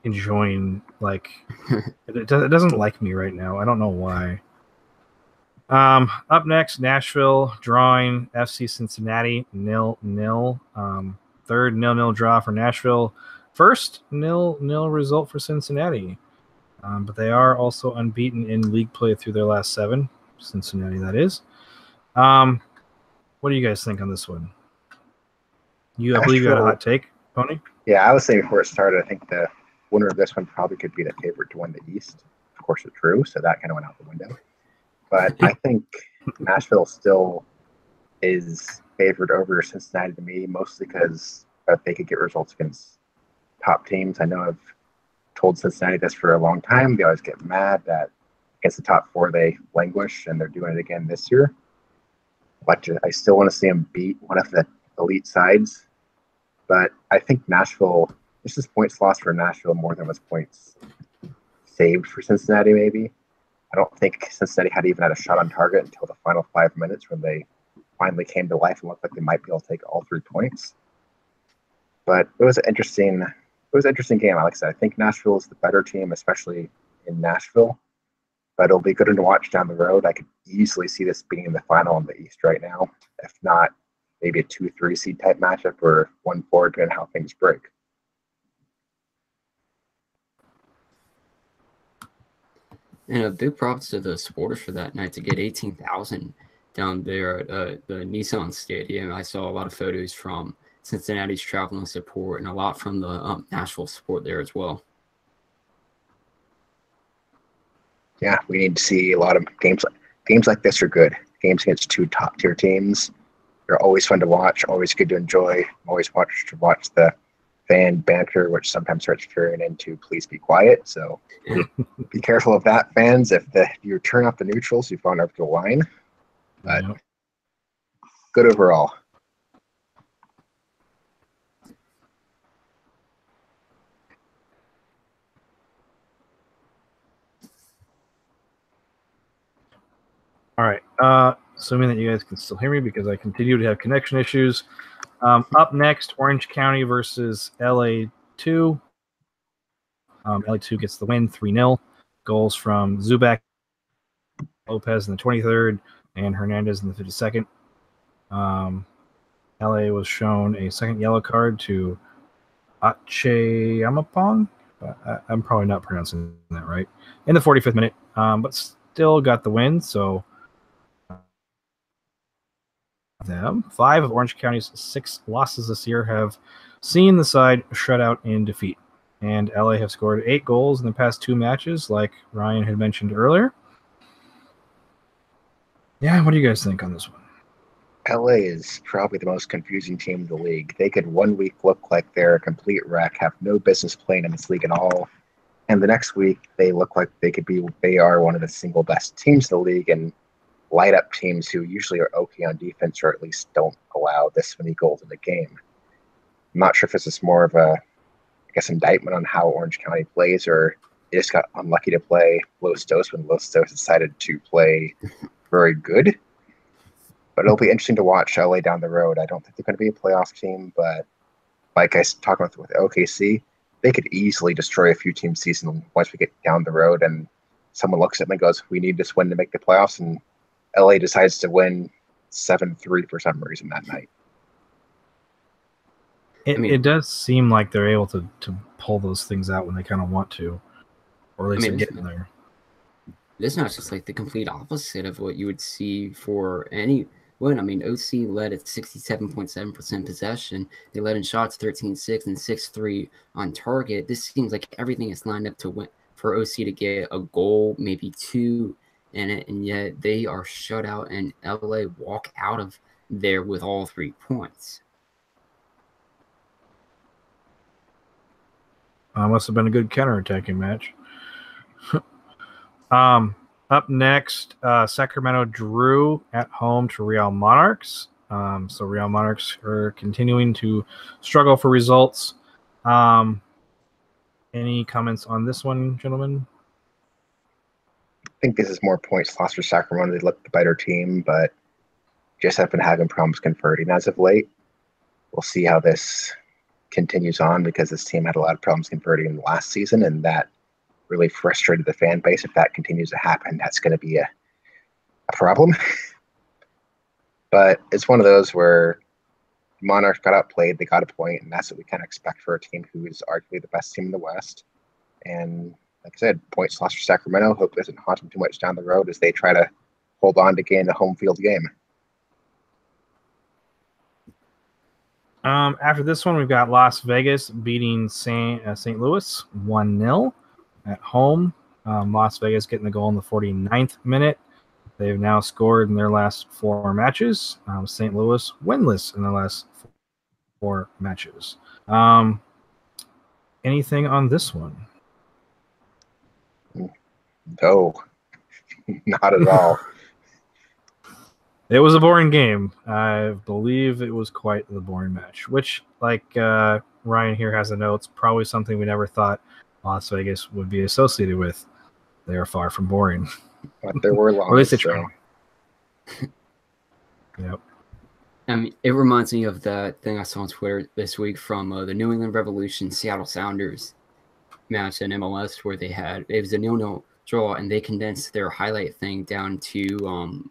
enjoying, like, it doesn't like me right now. I don't know why. Up next, Nashville drawing FC Cincinnati 0-0. Third 0-0 draw for Nashville. First 0-0 result for Cincinnati. But they are also unbeaten in league play through their last 7. Cincinnati, that is. What do you guys think on this one? I believe you had a hot take, Pony? Yeah, I was saying before it started, I think the winner of this one probably could be the favorite to win the East. Of course, it's true, so that kind of went out the window. But I think Nashville still is favored over Cincinnati to me, mostly because they could get results against top teams. I know I've told Cincinnati this for a long time. They always get mad that against the top 4 they languish, and they're doing it again this year. But I still want to see them beat one of the elite sides. But I think Nashville, this is points lost for Nashville more than was points saved for Cincinnati, maybe. I don't think Cincinnati had even had a shot on target until the final 5 minutes when they finally came to life and looked like they might be able to take all 3 points. But it was an interesting game. Like I said, I think Nashville is the better team, especially in Nashville. But it'll be good to watch down the road. I could easily see this being the final in the East right now. If not, maybe a 2-3 seed type matchup or 1-4, depending on how things break. And a big props to the supporters for that night to get 18,000 down there at the Nissan Stadium. I saw a lot of photos from Cincinnati's traveling support and a lot from the Nashville support there as well. Yeah, we need to see a lot of games. Games like this are good. Games against 2 top-tier teams. They're always fun to watch, always good to enjoy. Always watch the fan banter, which sometimes starts veering into "please be quiet." So be careful of that, fans. If you turn off the neutrals, you've gone up the line. But good overall. All right. Assuming that you guys can still hear me because I continue to have connection issues. Up next, Orange County versus LA2. LA2 gets the win, 3-0. Goals from Zubak, Lopez in the 23rd, and Hernandez in the 52nd. LA was shown a second yellow card to Ache Amapong. I'm probably not pronouncing that right. In the 45th minute, but still got the win. So them 5 of Orange County's 6 losses this year have seen the side shut out in defeat. And LA have scored 8 goals in the past 2 matches, like Ryan had mentioned earlier. Yeah, what do you guys think on this one? LA is probably the most confusing team in the league. They could one week look like they're a complete wreck, have no business playing in this league at all, and the next week they look like they are one of the single best teams in the league and light up teams who usually are okay on defense or at least don't allow this many goals in the game. I'm not sure if this is more of a, indictment on how Orange County plays, or they just got unlucky to play Los Dos when Los Dos decided to play very good. But it'll be interesting to watch LA down the road. I don't think they're going to be a playoff team, but like I was talking with OKC, they could easily destroy a few teams' season once we get down the road and someone looks at them and goes, we need this win to make the playoffs, and LA decides to win 7-3 for some reason that night. It does seem like they're able to pull those things out when they kind of want to, or at least they get in there. This is not just like the complete opposite of what you would see for any win. I mean, OC led at 67.7% possession. They led in shots 13-6 and 6-3 on target. This seems like everything is lined up to win for OC to get a goal, maybe 2 in it, and yet they are shut out and LA walk out of there with all 3 points. Must have been a good counterattacking match. Up next, Sacramento drew at home to Real Monarchs. So Real Monarchs are continuing to struggle for results. Any comments on this one, gentlemen? I think this is more points lost for Sacramento. They look the better team, but just have been having problems converting as of late. We'll see how this continues on because this team had a lot of problems converting last season, and that really frustrated the fan base. If that continues to happen, that's going to be a problem. But it's one of those where Monarchs got outplayed, they got a point, and that's what we kind of expect for a team who is arguably the best team in the West. And like I said, points lost for Sacramento. Hope it doesn't haunt them too much down the road as they try to hold on to gain a home field game. After this one, we've got Las Vegas beating St. Louis 1-0 at home. Las Vegas getting the goal in the 49th minute. They've now scored in their last 4 matches. St. Louis winless in their last 4 matches. Anything on this one? No, not at all. It was a boring game. I believe it was quite the boring match, which, like Ryan here has a note, it's probably something we never thought Las Vegas would be associated with. They are far from boring. But there were Or at least losses. they try. Yep. I mean, it reminds me of that thing I saw on Twitter this week from the New England Revolution Seattle Sounders match in MLS, where it was a 0-0 draw, and they condensed their highlight thing down to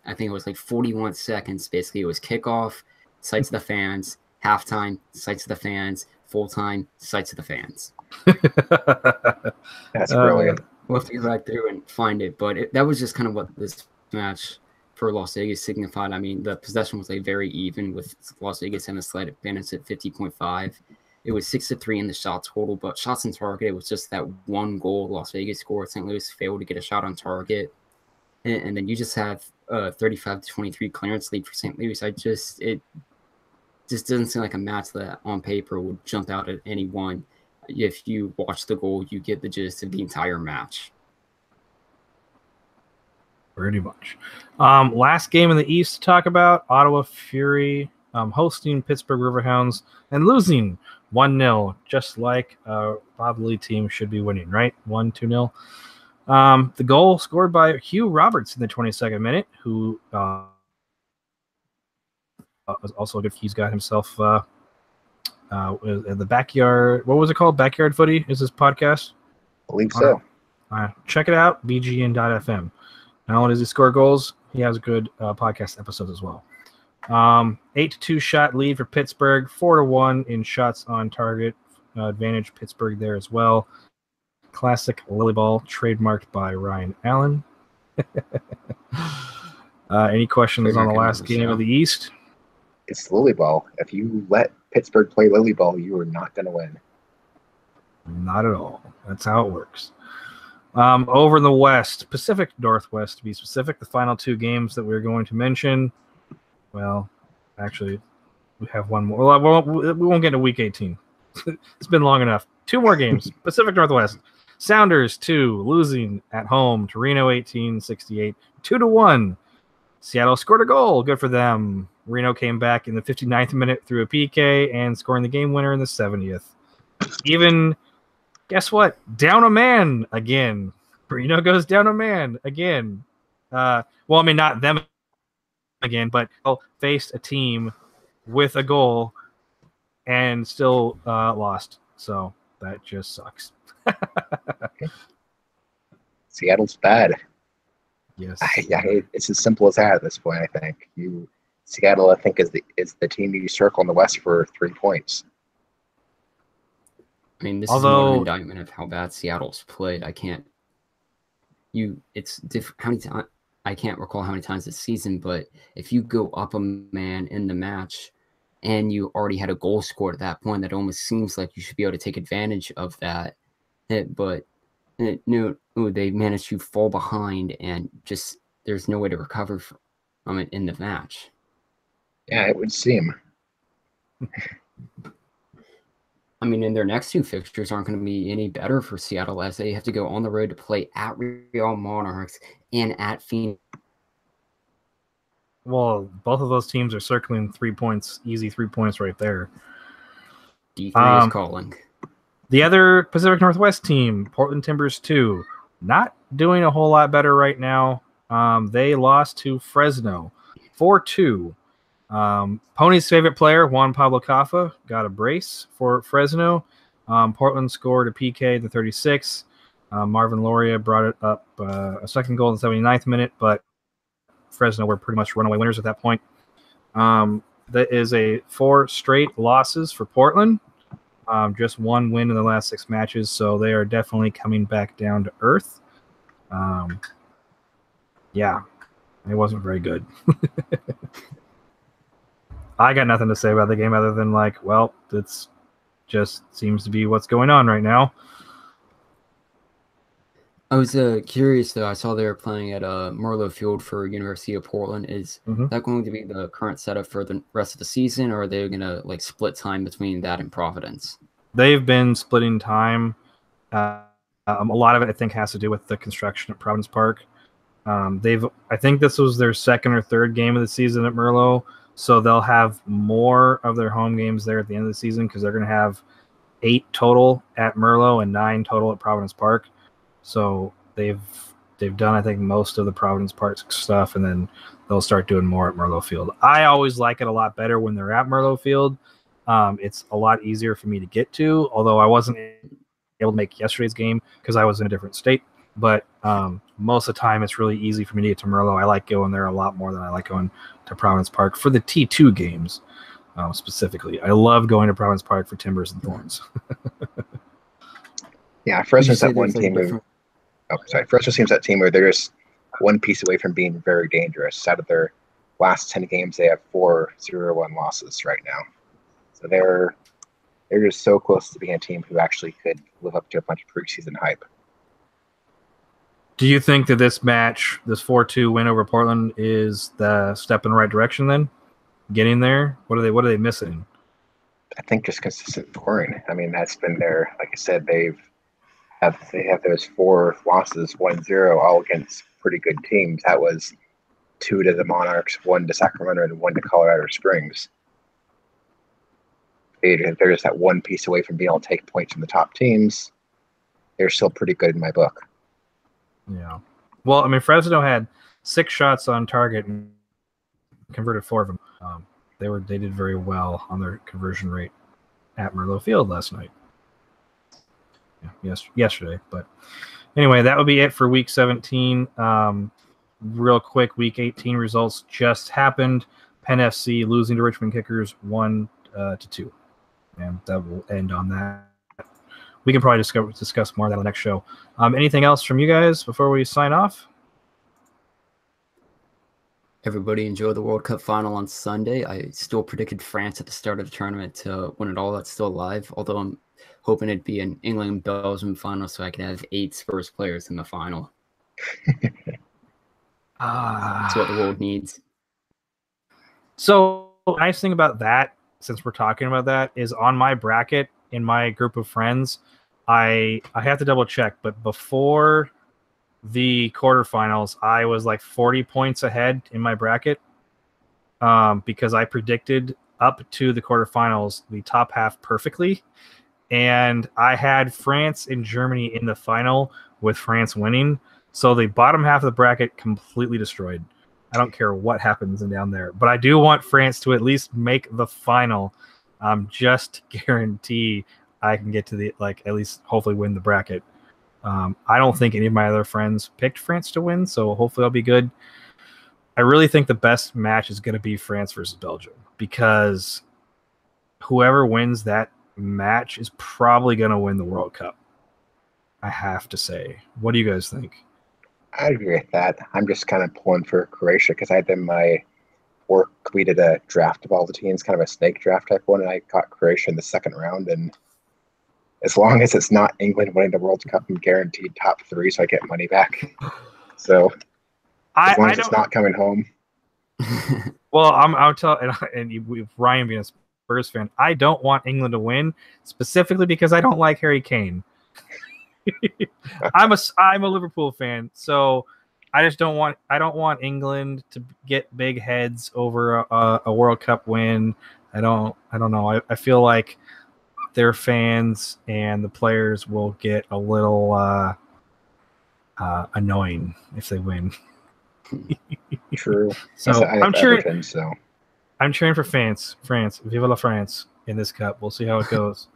I think it was like 41 seconds. Basically, it was kickoff, sights of the fans, halftime, sights of the fans, full time, sights of the fans. That's brilliant. We'll have to go back through and find it, but that was just kind of what this match for Las Vegas signified. I mean, the possession was like very even, with Las Vegas having a slight advantage at 50.5. It was 6-3 in the shot total, but shots on target, it was just that one goal Las Vegas scored. St. Louis failed to get a shot on target. And then you just have 35-23 clearance lead for St. Louis. It just doesn't seem like a match that on paper would jump out at anyone. If you watch the goal, you get the gist of the entire match. Pretty much. Last game in the East to talk about, Ottawa Fury hosting Pittsburgh Riverhounds and losing 1-0, just like Bob Lee team should be winning, right? 1-2-0. The goal scored by Hugh Roberts in the 22nd minute, who was also a good. He's got himself in the backyard. What was it called? Backyard Footy is his podcast? I believe so. Check it out, bgn.fm. Not only does he score goals, he has good podcast episodes as well. 8-2 shot lead for Pittsburgh, 4-1 in shots on target advantage. Pittsburgh there as well. Classic Lily Ball, trademarked by Ryan Allen. Any questions on the last game of the East? It's Lily Ball. If you let Pittsburgh play Lily Ball, you are not going to win. Not at all. That's how it works. Over in the West, Pacific Northwest to be specific, the final two games that we're going to mention. Well, actually, we have one more. Well, we won't get into Week 18. It's been long enough. Two more games. Pacific Northwest. Sounders 2, losing at home to Reno 18-68, 2-1. Seattle scored a goal. Good for them. Reno came back in the 59th minute through a PK and scoring the game winner in the 70th. Even, guess what? Down a man again. Reno goes down a man again. Well, I mean, not them again, but faced a team with a goal and still lost. So that just sucks. Seattle's bad. Yes. It's as simple as that at this point, I think. Seattle, I think, is the team you circle in the West for 3 points. I mean, this is more an indictment of how bad Seattle's played. I can't recall how many times this season, but if you go up a man in the match and you already had a goal scored at that point, that almost seems like you should be able to take advantage of that. But no, they managed to fall behind and just there's no way to recover from it in the match. Yeah, it would seem. I mean, and their next two fixtures aren't going to be any better for Seattle, as they have to go on the road to play at Real Monarchs and at Phoenix. Well, both of those teams are circling 3 points, easy 3 points right there. D3 is calling. The other Pacific Northwest team, Portland Timbers 2, not doing a whole lot better right now. They lost to Fresno 4-2. Pony's favorite player, Juan Pablo Caffa, got a brace for Fresno. Portland scored a PK in the 36th. Marvin Loria brought it up a second goal in the 79th minute, but Fresno were pretty much runaway winners at that point. That is 4 straight losses for Portland. Just one win in the last 6 matches, so they are definitely coming back down to earth. Yeah, it wasn't very good. I got nothing to say about the game other than it's just seems to be what's going on right now. I was curious, though. I saw they were playing at Merlo Field for University of Portland. Is that going to be the current setup for the rest of the season, or are they going to split time between that and Providence? They've been splitting time. A lot of it, I think, has to do with the construction at Providence Park. I think this was their second or third game of the season at Merlot, so they'll have more of their home games there at the end of the season because they're going to have 8 total at Merlot and 9 total at Providence Park. So they've done, I think, most of the Providence Park stuff, and then they'll start doing more at Merlot Field. I always like it a lot better when they're at Merlot Field. It's a lot easier for me to get to, although I wasn't able to make yesterday's game because I was in a different state. But most of the time, it's really easy for me to get to Merlot. I like going there a lot more than I like going to Providence Park for the T2 games specifically. I love going to Providence Park for Timbers and Thorns. Yeah, Fresno's that one team where Fresno seems that team where they're just one piece away from being very dangerous. Out of their last 10 games, they have 4 0-1 losses right now. So they're just so close to being a team who actually could live up to a bunch of preseason hype. Do you think that this match, this 4-2 win over Portland, is the step in the right direction then? Getting there? What are they missing? I think just consistent scoring. I mean, that's been their, like I said, they have those 4 losses, 1-0, all against pretty good teams. That was 2 to the Monarchs, 1 to Sacramento, and 1 to Colorado Springs. They're just that one piece away from being able to take points from the top teams. They're still pretty good in my book. Yeah. Well, I mean, Fresno had 6 shots on target and converted 4 of them. They did very well on their conversion rate at Merlot Field last night. Yeah, yesterday. But anyway, that would be it for Week 17. Real quick, Week 18 results just happened. Penn FC losing to Richmond Kickers 1-2. And that will end on that. We can probably discuss more of that on the next show. Anything else from you guys before we sign off? Everybody enjoy the World Cup final on Sunday. I still predicted France at the start of the tournament to win it all. That's still alive, although I'm hoping it'd be an England-Belgium final so I can have 8 Spurs players in the final. That's what the world needs. So, nice thing about that, since we're talking about that, is on my bracket in my group of friends, I have to double check, but before the quarterfinals, I was like 40 points ahead in my bracket because I predicted up to the quarterfinals the top half perfectly, and I had France and Germany in the final with France winning, so the bottom half of the bracket completely destroyed. I don't care what happens down there, but I do want France to at least make the final, just to guarantee I can get to the, at least hopefully win the bracket. I don't think any of my other friends picked France to win, so hopefully I'll be good. I really think the best match is going to be France versus Belgium, because whoever wins that match is probably going to win the World Cup. I have to say. What do you guys think? I agree with that. I'm just kind of pulling for Croatia because I had them in my work. We did a draft of all the teams, kind of a snake draft type one, and I got Croatia in the second round. And as long as it's not England winning the World Cup, I'm guaranteed top 3, so I get money back. So as long as it's not coming home. Well, I'll tell, and Ryan being a Spurs fan, I don't want England to win specifically because I don't like Harry Kane. I'm a Liverpool fan, so I don't want England to get big heads over a World Cup win. I don't know. I feel like their fans and the players will get a little annoying if they win. True. So I'm cheering. Everton, so I'm cheering for France. Viva la France in this cup. We'll see how it goes.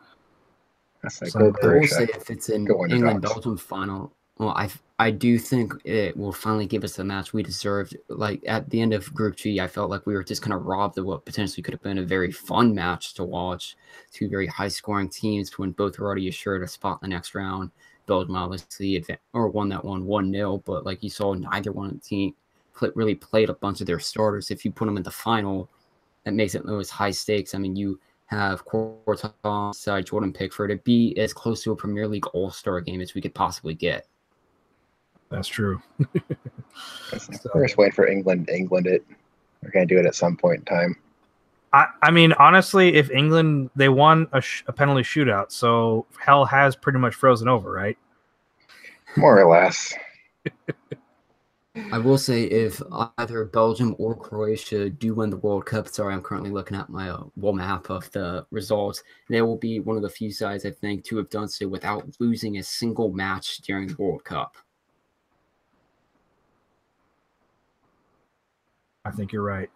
I will say if it's an England-Belgium final, well, I do think it will finally give us the match we deserved. Like at the end of Group G, I felt like we were just kind of robbed of what potentially could have been a very fun match to watch. 2 very high-scoring teams when both were already assured a spot in the next round. Belgium obviously won that one 1-0, but like you saw, neither one of the team really played a bunch of their starters. If you put them in the final, that makes it those high stakes. I mean, you have Courtois side Jordan Pickford. It'd be as close to a Premier League All-Star game as we could possibly get. That's true. We're just waiting for England. We're going to do it at some point in time. I mean, honestly, if England, they won a penalty shootout, so hell has pretty much frozen over, right? More or less. I will say if either Belgium or Croatia do win the World Cup, sorry, I'm currently looking at my wall map of the results. They will be one of the few sides, I think, to have done so without losing a single match during the World Cup. I think you're right.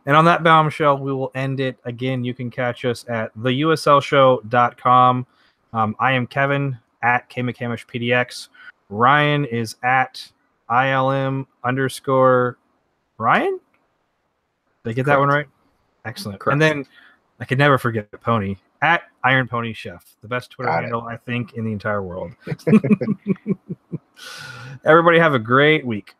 And on that bombshell, we will end it. Again, you can catch us at theUSLshow.com. I am Kevin at KMcCamishPDX. Ryan is at ILM_Ryan. Did I get that one right? Excellent. Correct. And then I could never forget Pony at Iron Pony Chef, the best Twitter Got it. handle, I think, in the entire world. Everybody have a great week.